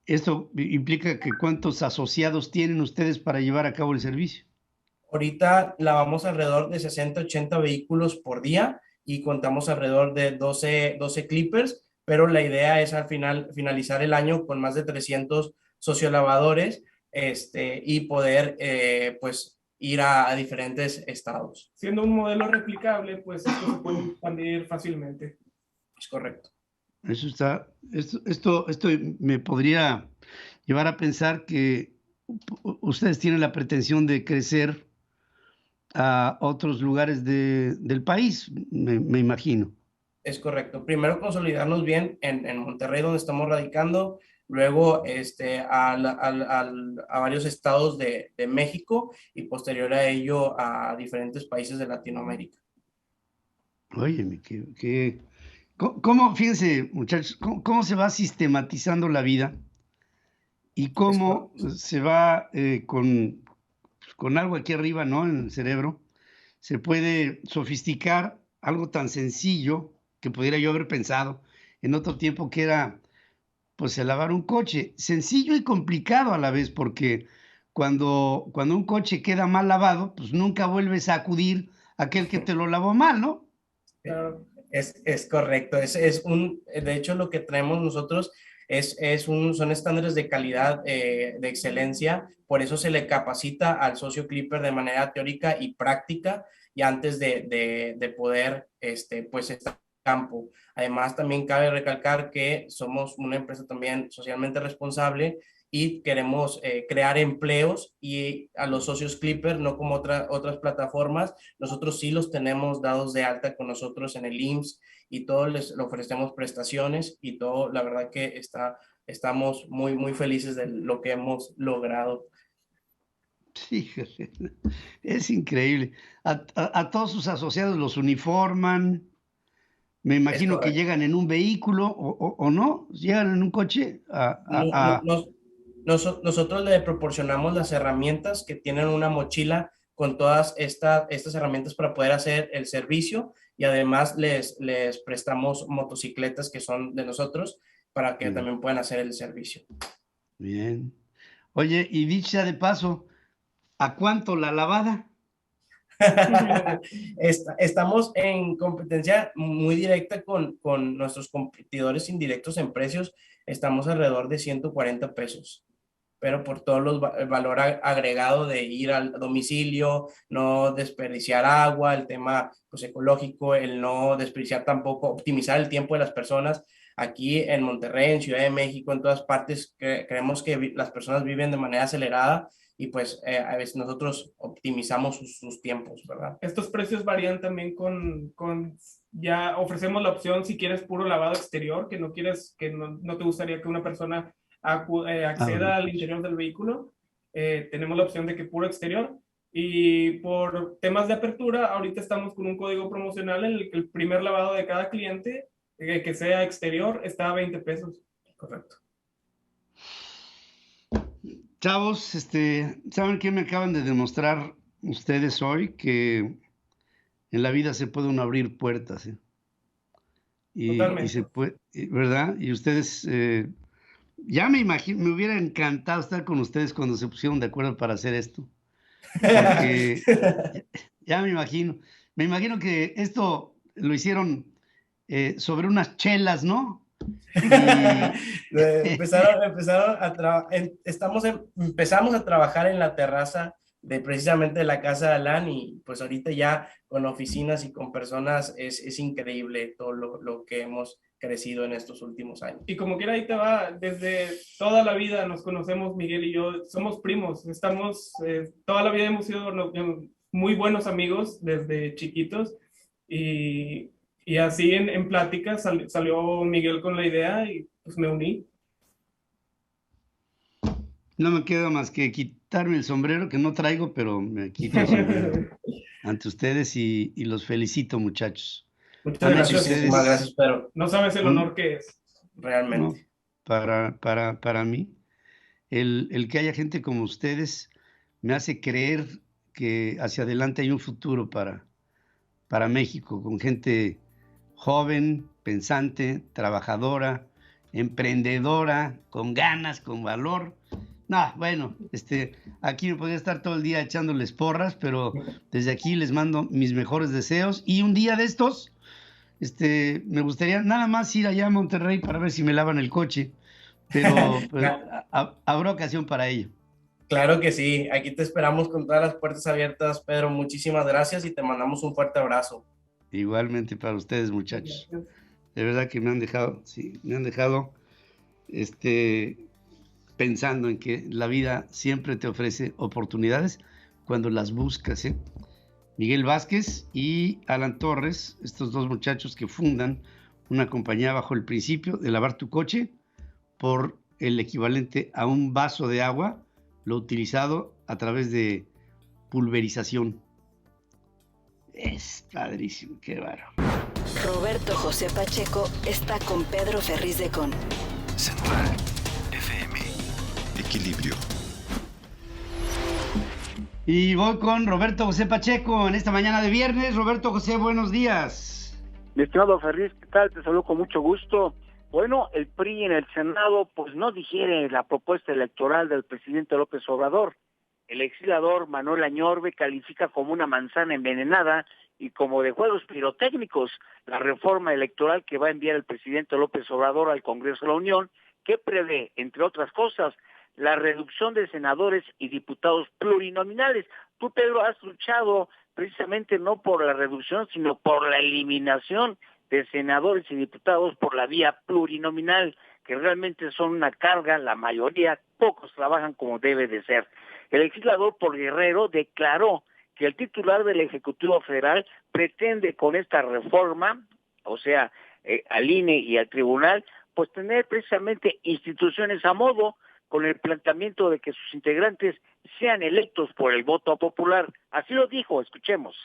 ¿Esto implica que cuántos asociados tienen ustedes para llevar a cabo el servicio? Ahorita lavamos alrededor de 60, 80 vehículos por día y contamos alrededor de 12 clippers, pero la idea es al finalizar el año con más de 300 sociolavadores y poder pues ir a diferentes estados. Siendo un modelo replicable, pues esto se puede expandir fácilmente. Es correcto. Esto me podría llevar a pensar que ustedes tienen la pretensión de crecer a otros lugares del país, me imagino. Es correcto. Primero consolidarnos bien en Monterrey, donde estamos radicando, luego a varios estados de México y posterior a ello a diferentes países de Latinoamérica. Óyeme, ¿cómo, fíjense, muchachos, cómo se va sistematizando la vida y cómo se va con algo aquí arriba, ¿no? En el cerebro, se puede sofisticar algo tan sencillo que pudiera yo haber pensado en otro tiempo, que era pues el lavar un coche, sencillo y complicado a la vez, porque cuando un coche queda mal lavado, pues nunca vuelves a acudir a aquel que te lo lavó mal, ¿no? Es correcto, de hecho lo que traemos nosotros son estándares de calidad, de excelencia, por eso se le capacita al socio clipper de manera teórica y práctica y antes de poder pues estar campo. Además, también cabe recalcar que somos una empresa también socialmente responsable y queremos crear empleos, y a los socios clipper, no como otras plataformas, nosotros sí los tenemos dados de alta con nosotros en el IMSS y todos les ofrecemos prestaciones y todo. La verdad que estamos muy, muy felices de lo que hemos logrado. Sí, es increíble. A todos sus asociados los uniforman. Me imagino que llegan en un vehículo o no, llegan en un coche. Nosotros le proporcionamos las herramientas, que tienen una mochila con todas estas herramientas para poder hacer el servicio, y además les prestamos motocicletas que son de nosotros para que también puedan hacer el servicio. Bien. Oye, y dicha de paso, ¿a cuánto la lavada? Estamos en competencia muy directa con nuestros competidores indirectos en precios. Estamos alrededor de 140 pesos, pero por todo el valor agregado de ir al domicilio, no desperdiciar agua, el tema pues, ecológico, el no desperdiciar tampoco, optimizar el tiempo de las personas. Aquí en Monterrey, en Ciudad de México, en todas partes, creemos que las personas viven de manera acelerada, y pues a veces nosotros optimizamos sus tiempos, ¿verdad? Estos precios varían también ya ofrecemos la opción si quieres puro lavado exterior, que no te gustaría que una persona acceda al interior del vehículo. Tenemos la opción de que puro exterior, y por temas de apertura, ahorita estamos con un código promocional en el que el primer lavado de cada cliente que sea exterior está a 20 pesos. Correcto. Chavos, ¿saben qué me acaban de demostrar ustedes hoy? Que en la vida se puede uno abrir puertas, ¿eh? Y se puede, ¿verdad? Y ustedes, ya me imagino, me hubiera encantado estar con ustedes cuando se pusieron de acuerdo para hacer esto. Porque ya me imagino que esto lo hicieron sobre unas chelas, ¿no? Empezamos a trabajar en la terraza de precisamente la casa de Alan, y pues ahorita ya con oficinas y con personas es increíble todo lo que hemos crecido en estos últimos años. Y como quiera, ahí te va, desde toda la vida nos conocemos, Miguel y yo, somos primos, toda la vida hemos sido muy buenos amigos desde chiquitos, y así en pláticas salió Miguel con la idea y pues me uní. No me queda más que quitarme el sombrero, que no traigo, pero me quito el sombrero ante ustedes y los felicito, muchachos. Muchas gracias, pero no sabes el honor que es, realmente. No, para mí, el que haya gente como ustedes me hace creer que hacia adelante hay un futuro para México, con gente joven, pensante, trabajadora, emprendedora, con ganas, con valor. No, bueno, aquí me podría estar todo el día echándoles porras, pero desde aquí les mando mis mejores deseos, y un día de estos, me gustaría nada más ir allá a Monterrey para ver si me lavan el coche, pero habrá ocasión para ello. Claro que sí, aquí te esperamos con todas las puertas abiertas, Pedro. Muchísimas gracias y te mandamos un fuerte abrazo. Igualmente para ustedes, muchachos. De verdad que me han dejado pensando en que la vida siempre te ofrece oportunidades cuando las buscas, ¿eh? Miguel Vázquez y Alan Torres, estos dos muchachos que fundan una compañía bajo el principio de lavar tu coche por el equivalente a un vaso de agua, lo utilizado a través de pulverización. Es padrísimo, qué bárbaro. Roberto José Pacheco está con Pedro Ferriz de Con. Central FM. Equilibrio. Y voy con Roberto José Pacheco en esta mañana de viernes. Roberto José, buenos días. Mi estimado Ferriz, ¿qué tal? Te saludo con mucho gusto. Bueno, el PRI en el Senado pues no digiere la propuesta electoral del presidente López Obrador. El legislador Manuel Añorbe califica como una manzana envenenada y como de juegos pirotécnicos la reforma electoral que va a enviar el presidente López Obrador al Congreso de la Unión, que prevé, entre otras cosas, la reducción de senadores y diputados plurinominales. Tú, Pedro, has luchado precisamente no por la reducción, sino por la eliminación de senadores y diputados por la vía plurinominal, que realmente son una carga, la mayoría, pocos trabajan como debe de ser. El legislador por Guerrero declaró que el titular del Ejecutivo Federal pretende con esta reforma, o sea, al INE y al Tribunal, pues tener precisamente instituciones a modo, con el planteamiento de que sus integrantes sean electos por el voto popular. Así lo dijo, escuchemos.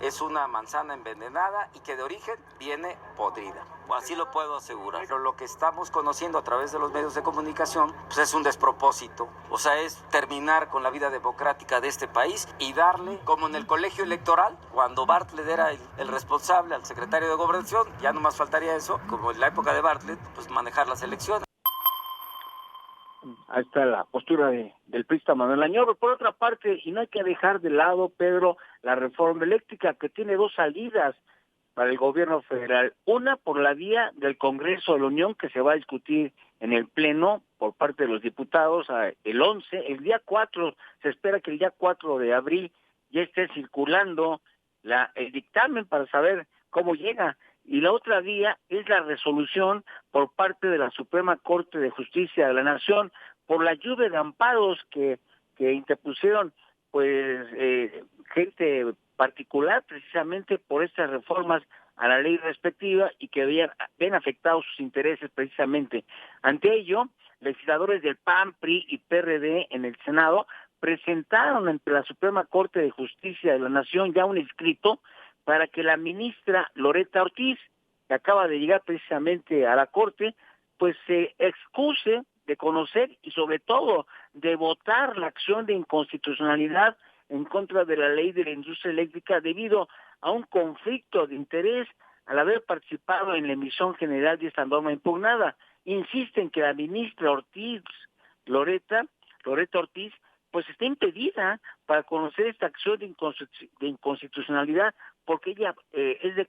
Es una manzana envenenada y que de origen viene podrida. así lo puedo asegurar. Pero lo que estamos conociendo a través de los medios de comunicación pues es un despropósito. O sea, es terminar con la vida democrática de este país y darle, como en el colegio electoral, cuando Bartlett era el responsable al secretario de Gobernación, ya no más faltaría eso, como en la época de Bartlett, pues manejar las elecciones. Ahí está la postura del priista Manuel Añorbe. Por otra parte, y no hay que dejar de lado, Pedro, la reforma eléctrica, que tiene dos salidas para el gobierno federal. Una por la vía del Congreso de la Unión, que se va a discutir en el Pleno por parte de los diputados el 11. El día 4, se espera que el día 4 de abril ya esté circulando el dictamen para saber cómo llega. Y la otra vía es la resolución por parte de la Suprema Corte de Justicia de la Nación por la lluvia de amparos que interpusieron pues gente particular precisamente por estas reformas a la ley respectiva y que ven afectados sus intereses precisamente. Ante ello, legisladores del PAN, PRI y PRD en el Senado presentaron ante la Suprema Corte de Justicia de la Nación ya un escrito para que la ministra Loretta Ortiz, que acaba de llegar precisamente a la Corte, pues se excuse de conocer y sobre todo de votar la acción de inconstitucionalidad en contra de la ley de la industria eléctrica debido a un conflicto de interés al haber participado en la emisión general de esta norma impugnada. Insisten que la ministra Ortiz, Loretta Ortiz, pues está impedida para conocer esta acción de inconstitucionalidad porque ella es de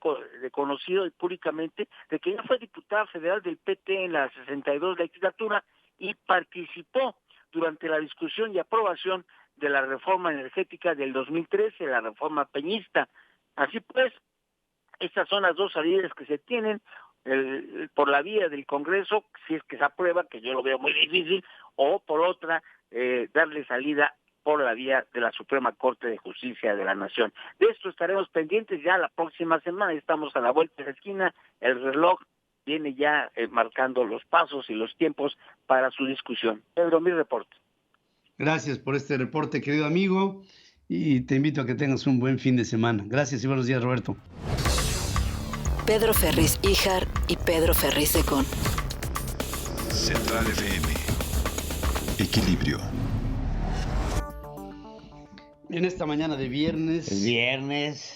conocido públicamente de que ella fue diputada federal del PT en la 62 legislatura y participó durante la discusión y aprobación de la reforma energética del 2013, la reforma peñista. Así pues, estas son las dos salidas que se tienen por la vía del Congreso, si es que se aprueba, que yo lo veo muy difícil, o por otra, darle salida por la vía de la Suprema Corte de Justicia de la Nación. De esto estaremos pendientes ya la próxima semana, estamos a la vuelta de la esquina, el reloj viene ya marcando los pasos y los tiempos para su discusión. Pedro, mi reporte. Gracias por este reporte, querido amigo, y te invito a que tengas un buen fin de semana. Gracias y buenos días, Roberto. Pedro Ferriz Híjar y Pedro Ferriz Secón. Central FM. Equilibrio. En esta mañana de viernes. El viernes.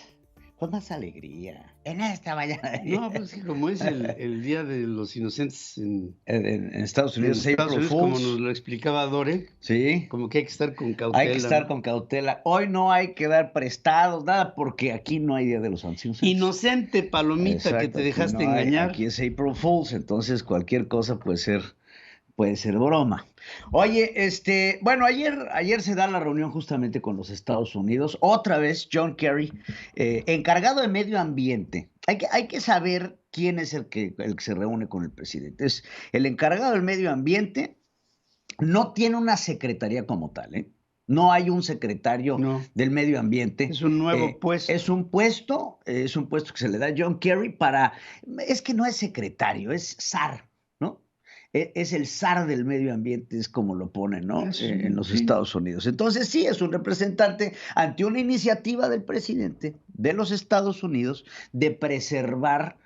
Con más alegría. En esta mañana. No, pues que como es el Día de los Inocentes en Estados Unidos, como nos lo explicaba Dore. Sí. Como que hay que estar con cautela. Hay que estar con cautela. Hoy no hay que dar prestados, nada, porque aquí no hay Día de los Inocentes. Inocente palomita. Exacto, que te dejaste engañar. Aquí es April Fools, entonces cualquier cosa puede ser broma. Oye, bueno, ayer se da la reunión justamente con los Estados Unidos. Otra vez John Kerry, encargado de medio ambiente. Hay que saber quién es el que se reúne con el presidente. Es el encargado del medio ambiente. No tiene una secretaría como tal, ¿eh? No hay un secretario del medio ambiente. Es un nuevo puesto. Es un puesto que se le da a John Kerry es que no es secretario, es SAR. Es el zar del medio ambiente, es como lo ponen, ¿no? En los Estados Unidos. Entonces, sí, es un representante ante una iniciativa del presidente de los Estados Unidos de preservar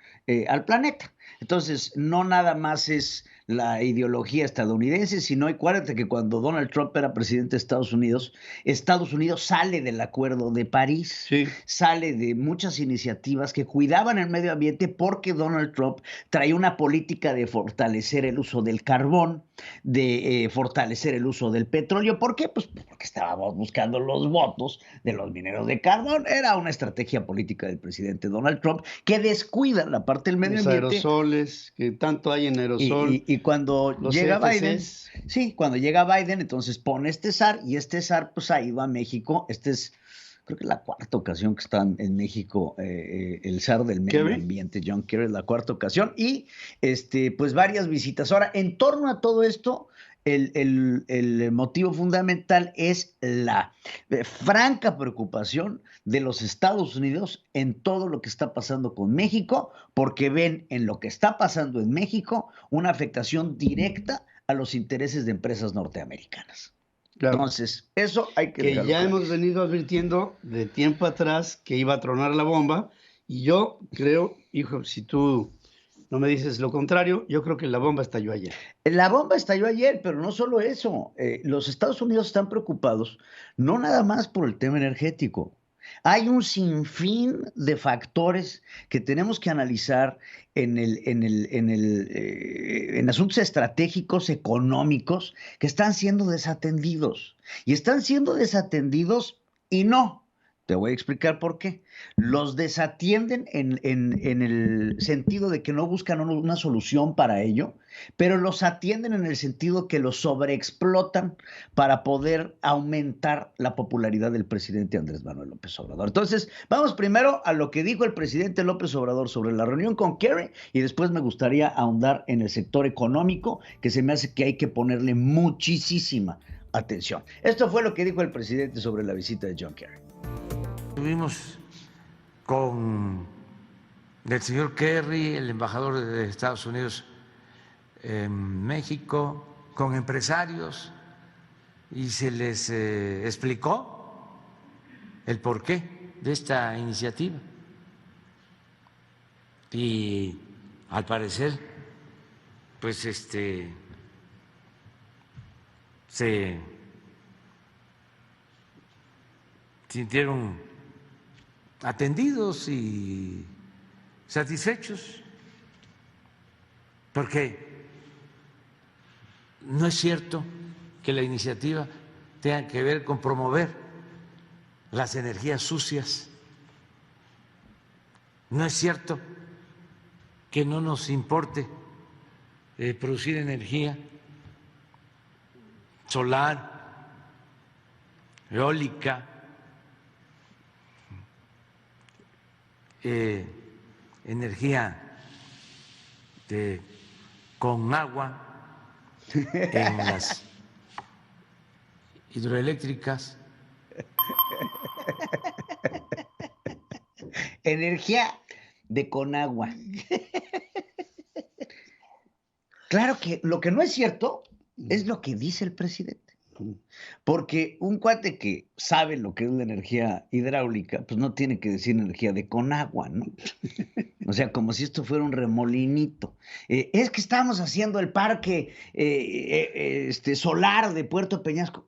al planeta. Entonces, no nada más es la ideología estadounidense, sino acuérdate que cuando Donald Trump era presidente de Estados Unidos sale del Acuerdo de París, sale de muchas iniciativas que cuidaban el medio ambiente porque Donald Trump traía una política de fortalecer el uso del carbón, de fortalecer el uso del petróleo. ¿Por qué? Pues porque estábamos buscando los votos de los mineros de carbón. Era una estrategia política del presidente Donald Trump que descuida la parte del medio ambiente. Los aerosoles, que tanto hay en aerosol. Y cuando llega Biden, cuando llega Biden, entonces pone este SAR, y este SAR pues ha ido a México. Creo que es la cuarta ocasión que está en México el SAR del medio ambiente, John Kerry, la cuarta ocasión, y pues varias visitas. Ahora, en torno a todo esto, el motivo fundamental es la franca preocupación de los Estados Unidos en todo lo que está pasando con México, porque ven en lo que está pasando en México una afectación directa a los intereses de empresas norteamericanas. Claro. Entonces, eso hay que ya hemos venido advirtiendo de tiempo atrás que iba a tronar la bomba, y yo creo, hijo, si tú no me dices lo contrario, yo creo que la bomba estalló ayer. La bomba estalló ayer, pero no solo eso. Los Estados Unidos están preocupados no nada más por el tema energético. Hay un sinfín de factores que tenemos que analizar en asuntos estratégicos, económicos, que están siendo desatendidos. Y están siendo desatendidos y no. Te voy a explicar por qué. Los desatienden en el sentido de que no buscan una solución para ello, pero los atienden en el sentido que los sobreexplotan para poder aumentar la popularidad del presidente Andrés Manuel López Obrador. Entonces, vamos primero a lo que dijo el presidente López Obrador sobre la reunión con Kerry y después me gustaría ahondar en el sector económico, que se me hace que hay que ponerle muchísima atención. Esto fue lo que dijo el presidente sobre la visita de John Kerry. Estuvimos con el señor Kerry, el embajador de Estados Unidos en México, con empresarios, y se les explicó el porqué de esta iniciativa. Y al parecer, pues se sintieron atendidos y satisfechos, porque no es cierto que la iniciativa tenga que ver con promover las energías sucias, no es cierto que no nos importe producir energía solar, eólica, energía con agua en las hidroeléctricas. Energía de con agua. Claro que lo que no es cierto es lo que dice el presidente. Porque un cuate que sabe lo que es la energía hidráulica, pues no tiene que decir energía de con agua, ¿no? O sea, como si esto fuera un remolinito. Es que estamos haciendo el parque solar de Puerto Peñasco.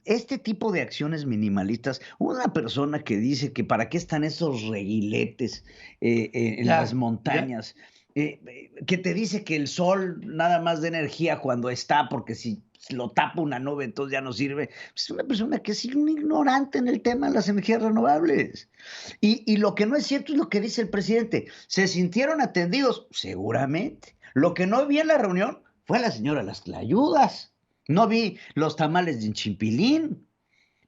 Este tipo de acciones minimalistas, una persona que dice que para qué están esos reguiletes en las montañas, que te dice que el sol nada más da energía cuando está, porque si lo tapa una nube entonces ya no sirve, es una persona que es un ignorante en el tema de las energías renovables. Y lo que no es cierto es lo que dice el presidente. ¿Se sintieron atendidos? Seguramente. Lo que no vi en la reunión fue a la señora Las Tlayudas. No vi los tamales de Chimpilín.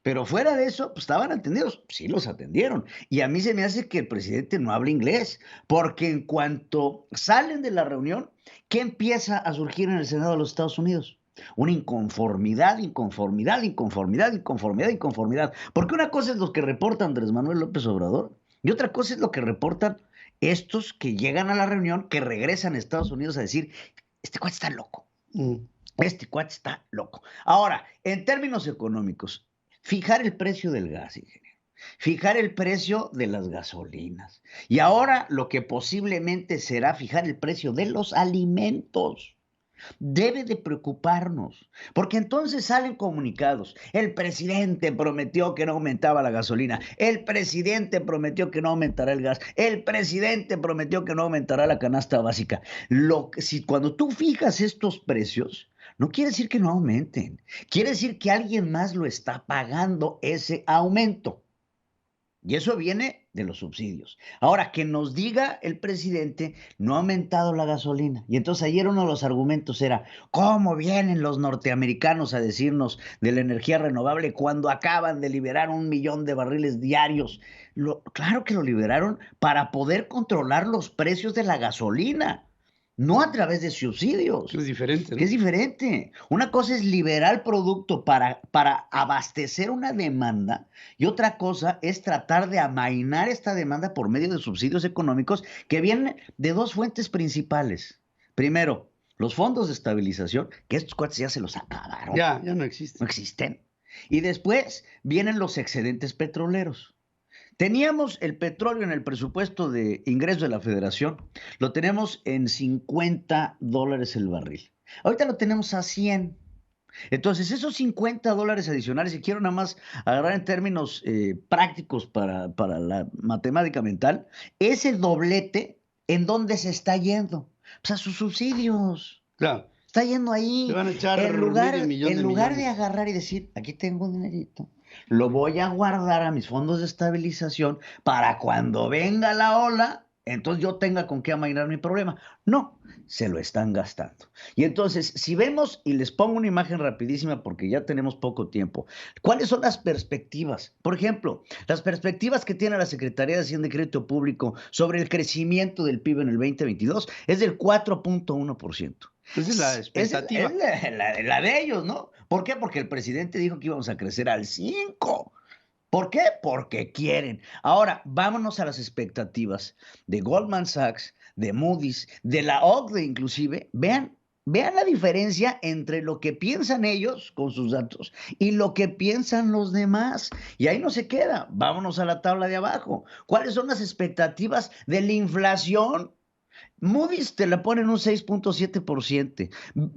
Pero fuera de eso, pues estaban atendidos. Sí, los atendieron. Y a mí se me hace que el presidente no habla inglés, porque en cuanto salen de la reunión, ¿qué empieza a surgir en el Senado de los Estados Unidos? Una inconformidad. Porque una cosa es lo que reporta Andrés Manuel López Obrador y otra cosa es lo que reportan estos que llegan a la reunión, que regresan a Estados Unidos a decir, este cuate está loco. Este cuate está loco. Ahora, en términos económicos, fijar el precio del gas, ingeniero, fijar el precio de las gasolinas y ahora lo que posiblemente será fijar el precio de los alimentos. Debe de preocuparnos, porque entonces salen comunicados. El presidente prometió que no aumentaba la gasolina, el presidente prometió que no aumentará el gas, el presidente prometió que no aumentará la canasta básica. Cuando tú fijas estos precios, no quiere decir que no aumenten, quiere decir que alguien más lo está pagando ese aumento. Y eso viene de los subsidios. Ahora, que nos diga el presidente, no ha aumentado la gasolina. Y entonces ayer uno de los argumentos era, ¿cómo vienen los norteamericanos a decirnos de la energía renovable cuando acaban de liberar 1 millón de barriles diarios? Claro que lo liberaron para poder controlar los precios de la gasolina. No a través de subsidios. Es diferente, ¿no? Es diferente. Una cosa es liberar producto para abastecer una demanda y otra cosa es tratar de amainar esta demanda por medio de subsidios económicos que vienen de dos fuentes principales. Primero, los fondos de estabilización, que estos cuates ya se los acabaron. Ya no existen. No existen. Y después vienen los excedentes petroleros. Teníamos el petróleo en el presupuesto de ingresos de la Federación, lo tenemos en $50 el barril. Ahorita lo tenemos a 100. Entonces, esos $50 adicionales, y quiero nada más agarrar en términos prácticos para la matemática mental, ese doblete, ¿en dónde se está yendo? Pues a sus subsidios. Claro. Está yendo ahí. Se van a echar en lugar millones. de agarrar y decir, aquí tengo un dinerito, lo voy a guardar a mis fondos de estabilización para cuando venga la ola, entonces yo tenga con qué amainar mi problema. No, se lo están gastando. Y entonces, si vemos, y les pongo una imagen rapidísima porque ya tenemos poco tiempo, ¿cuáles son las perspectivas? Por ejemplo, las perspectivas que tiene la Secretaría de Hacienda y Crédito Público sobre el crecimiento del PIB en el 2022 es del 4.1%. Esa es la expectativa. Es la de ellos, ¿no? ¿Por qué? Porque el presidente dijo que íbamos a crecer al 5%. ¿Por qué? Porque quieren. Ahora, vámonos a las expectativas de Goldman Sachs, de Moody's, de la OCDE inclusive. Vean la diferencia entre lo que piensan ellos con sus datos y lo que piensan los demás. Y ahí no se queda. Vámonos a la tabla de abajo. ¿Cuáles son las expectativas de la inflación? Moody's te la pone en un 6.7%.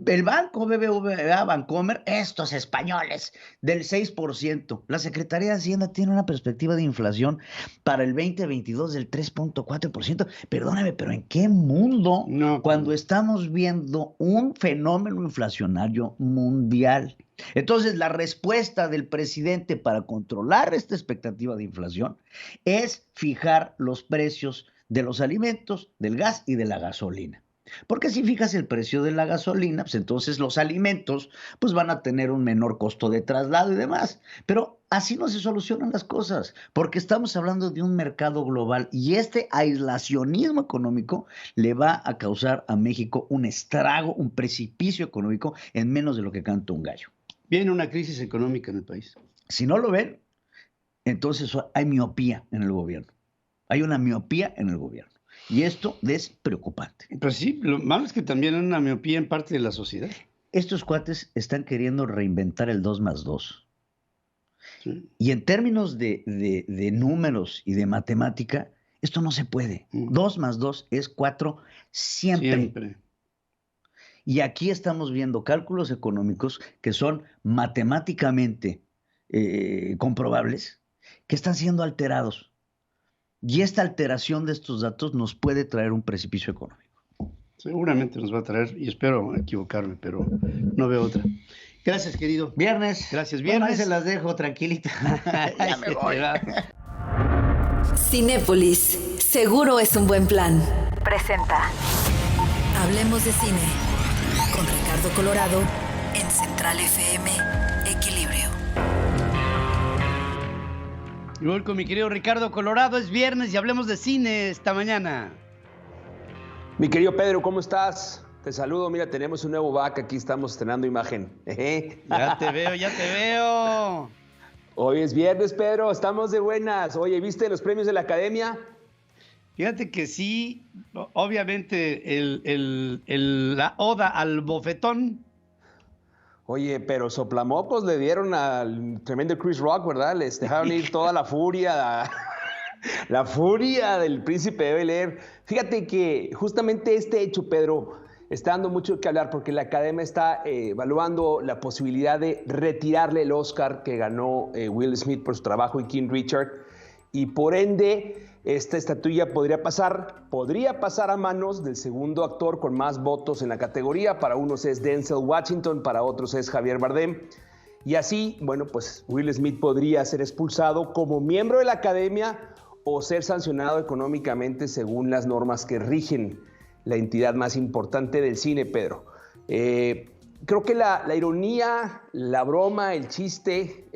El banco BBVA Bancomer, estos españoles, del 6%. La Secretaría de Hacienda tiene una perspectiva de inflación para el 2022 del 3.4%. Perdóname, pero ¿en qué mundo cuando estamos viendo un fenómeno inflacionario mundial? Entonces, la respuesta del presidente para controlar esta expectativa de inflación es fijar los precios de los alimentos, del gas y de la gasolina. Porque si fijas el precio de la gasolina, pues entonces los alimentos pues van a tener un menor costo de traslado y demás. Pero así no se solucionan las cosas, porque estamos hablando de un mercado global y este aislacionismo económico le va a causar a México un estrago, un precipicio económico en menos de lo que canta un gallo. Viene una crisis económica en el país. Si no lo ven, entonces hay miopía en el gobierno. Hay una miopía en el gobierno. Y esto es preocupante. Pues sí, lo malo es que también hay una miopía en parte de la sociedad. Estos cuates están queriendo reinventar el 2+2. Sí. Y en términos de números y de matemática, esto no se puede. 2+2 es 4 siempre. Y aquí estamos viendo cálculos económicos que son matemáticamente comprobables, que están siendo alterados. Y esta alteración de estos datos nos puede traer un precipicio económico. Seguramente nos va a traer, y espero equivocarme, pero no veo otra. Gracias, querido. Viernes. Gracias, viernes. Bueno, ahí se las dejo, tranquilita. Ya me voy. Cinépolis, seguro es un buen plan. Presenta Hablemos de Cine con Ricardo Colorado en Central FM Equilibrio. Y voy con mi querido Ricardo Colorado, es viernes y hablemos de cine esta mañana. Mi querido Pedro, ¿cómo estás? Te saludo, mira, tenemos un nuevo back, aquí estamos estrenando imagen. Ya te veo. Hoy es viernes, Pedro, estamos de buenas. Oye, ¿viste los premios de la Academia? Fíjate que sí, obviamente la oda al bofetón. Oye, pero soplamocos le dieron al tremendo Chris Rock, ¿verdad? Les dejaron ir toda la furia, la furia del príncipe de Bel-Air. Fíjate que justamente este hecho, Pedro, está dando mucho que hablar porque la Academia está evaluando la posibilidad de retirarle el Oscar que ganó Will Smith por su trabajo y King Richard. Y por ende, esta estatuilla podría pasar a manos del segundo actor con más votos en la categoría. Para unos es Denzel Washington, para otros es Javier Bardem. Y así, bueno, pues Will Smith podría ser expulsado como miembro de la Academia o ser sancionado económicamente según las normas que rigen la entidad más importante del cine, Pedro. Creo que la ironía, la broma, el chiste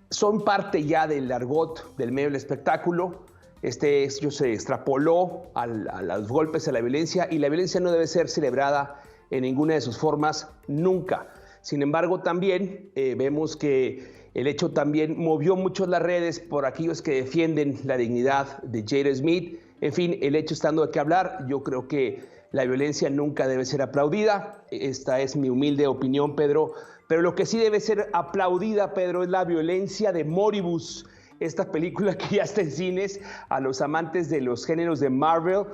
son parte ya del argot del medio del espectáculo. Este hecho se extrapoló a los golpes, a la violencia, y la violencia no debe ser celebrada en ninguna de sus formas nunca. Sin embargo, también vemos que el hecho también movió mucho las redes por aquellos que defienden la dignidad de Jada Smith. En fin, el hecho estando de qué hablar, yo creo que la violencia nunca debe ser aplaudida. Esta es mi humilde opinión, Pedro. Pero lo que sí debe ser aplaudida, Pedro, es la violencia de moribus, esta película que ya está en cines. A los amantes de los géneros de Marvel,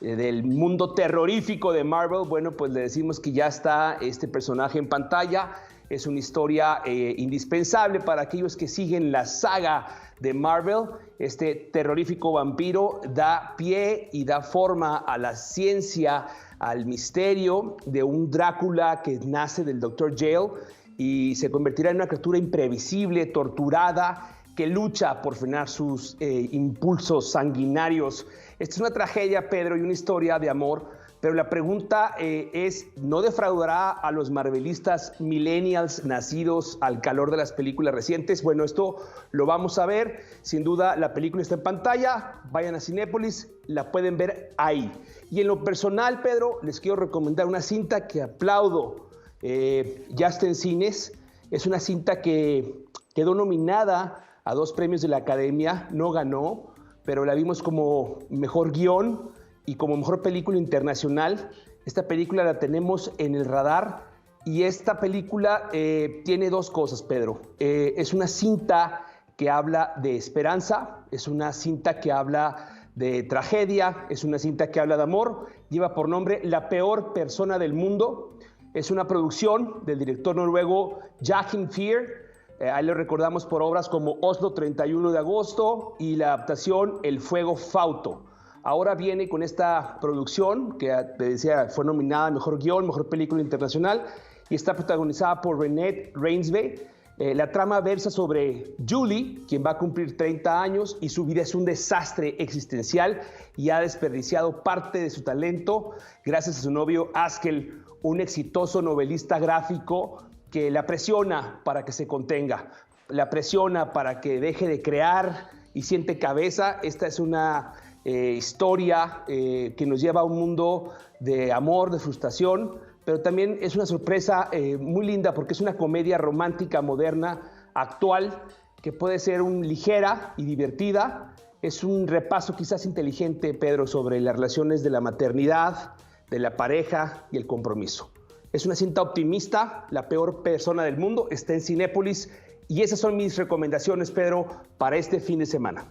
del mundo terrorífico de Marvel, bueno, pues le decimos que ya está este personaje en pantalla. Es una historia indispensable para aquellos que siguen la saga de Marvel. Este terrorífico vampiro da pie y da forma a la ciencia, al misterio de un Drácula que nace del Dr. Jekyll y se convertirá en una criatura imprevisible, torturada, que lucha por frenar sus impulsos sanguinarios. Esta es una tragedia, Pedro, y una historia de amor. Pero la pregunta es, ¿no defraudará a los marvelistas millennials nacidos al calor de las películas recientes? Bueno, esto lo vamos a ver. Sin duda, la película está en pantalla. Vayan a Cinépolis, la pueden ver ahí. Y en lo personal, Pedro, les quiero recomendar una cinta que aplaudo. Ya está en cines. Es una cinta que quedó nominada a 2 premios de la Academia. No ganó, pero la vimos como mejor guión y como mejor película internacional. Esta película la tenemos en el radar y esta película tiene 2 cosas, Pedro. Es una cinta que habla de esperanza, es una cinta que habla de tragedia, es una cinta que habla de amor, lleva por nombre La peor persona del mundo. Es una producción del director noruego Joachim Trier. Ahí lo recordamos por obras como Oslo 31 de agosto y la adaptación El fuego fauto. Ahora viene con esta producción que te decía fue nominada a Mejor Guión, Mejor Película Internacional y está protagonizada por Renée Reinsve. La trama versa sobre Julie, quien va a cumplir 30 años y su vida es un desastre existencial y ha desperdiciado parte de su talento gracias a su novio Askel, un exitoso novelista gráfico que la presiona para que se contenga, la presiona para que deje de crear y siente cabeza. Esta es una historia que nos lleva a un mundo de amor, de frustración, pero también es una sorpresa muy linda porque es una comedia romántica moderna, actual, que puede ser ligera y divertida. Es un repaso quizás inteligente, Pedro, sobre las relaciones de la maternidad, de la pareja y el compromiso. Es una cinta optimista, La peor persona del mundo, está en Cinépolis y esas son mis recomendaciones, Pedro, para este fin de semana.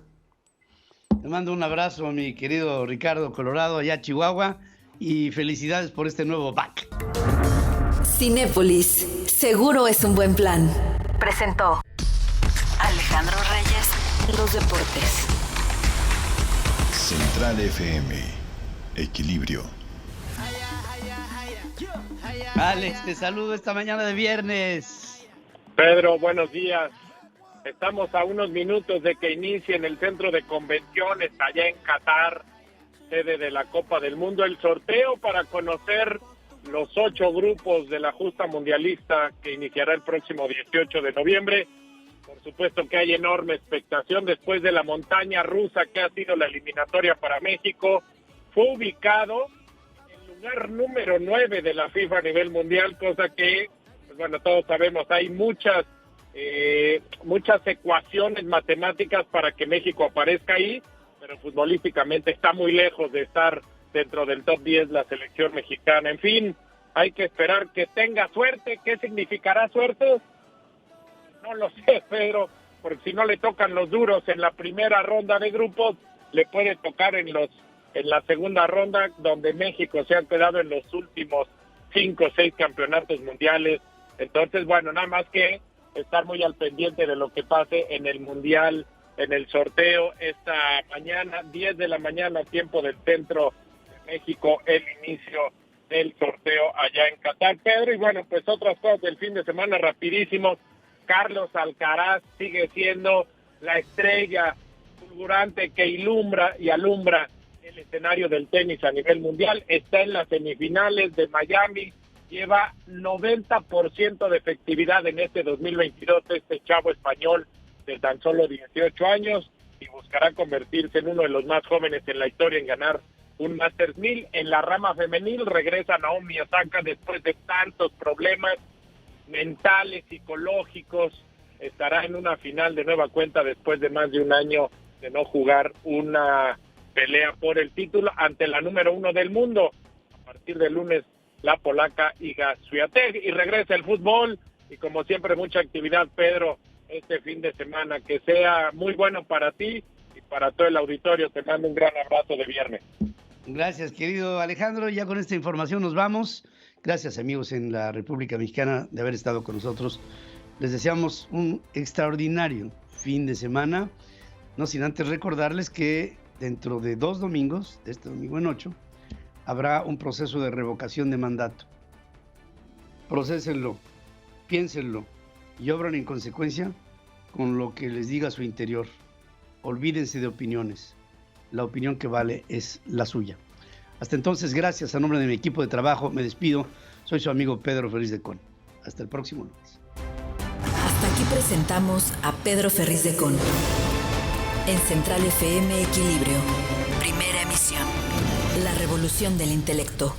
Te mando un abrazo a mi querido Ricardo Colorado, allá en Chihuahua, y felicidades por este nuevo back. Cinépolis, seguro es un buen plan. Presentó Alejandro Reyes, los deportes. Central FM, equilibrio. Alex, te saludo esta mañana de viernes. Pedro, buenos días. Estamos a unos minutos de que inicie en el centro de convenciones allá en Qatar, sede de la Copa del Mundo, el sorteo para conocer los 8 grupos de la justa mundialista que iniciará el próximo 18 de noviembre. Por supuesto que hay enorme expectación después de la montaña rusa que ha sido la eliminatoria para México. Fue ubicado en el lugar número 9 de la FIFA a nivel mundial, cosa que, pues bueno, todos sabemos, hay muchas ecuaciones matemáticas para que México aparezca ahí, pero futbolísticamente está muy lejos de estar dentro del top 10 la selección mexicana. En fin, hay que esperar que tenga suerte. ¿Qué significará suerte? No lo sé, Pedro, porque si no le tocan los duros en la primera ronda de grupos, le puede tocar en la segunda ronda, donde México se ha quedado en los últimos 5 o 6 campeonatos mundiales. Entonces, bueno, nada más que estar muy al pendiente de lo que pase en el Mundial, en el sorteo esta mañana, 10 de la mañana, tiempo del centro de México, el inicio del sorteo allá en Qatar, Pedro. Y bueno, pues otras cosas del fin de semana rapidísimo. Carlos Alcaraz sigue siendo la estrella fulgurante que alumbra el escenario del tenis a nivel mundial. Está en las semifinales de Miami, lleva 90% de efectividad en este 2022 este chavo español de tan solo 18 años y buscará convertirse en uno de los más jóvenes en la historia en ganar un Masters 1000. En la rama femenil regresa Naomi Osaka después de tantos problemas mentales, psicológicos. Estará en una final de nueva cuenta después de más de un año de no jugar una pelea por el título ante la número 1 del mundo. A partir del lunes, la polaca Iga Swiatek, y regresa el fútbol y como siempre mucha actividad, Pedro, este fin de semana. Que sea muy bueno para ti y para todo el auditorio. Te mando un gran abrazo de viernes. Gracias, querido Alejandro. Ya con esta información nos vamos. Gracias, amigos en la República Mexicana, de haber estado con nosotros. Les deseamos un extraordinario fin de semana. No sin antes recordarles que dentro de 2 domingos, de este domingo en 8, habrá un proceso de revocación de mandato. Prosésenlo, piénsenlo y obran en consecuencia con lo que les diga su interior. Olvídense de opiniones. La opinión que vale es la suya. Hasta entonces, gracias. A nombre de mi equipo de trabajo, me despido. Soy su amigo Pedro Ferriz de Con. Hasta el próximo lunes. Hasta aquí presentamos a Pedro Ferriz de Con. En Central FM Equilibrio. Primera emisión. La revolución del intelecto.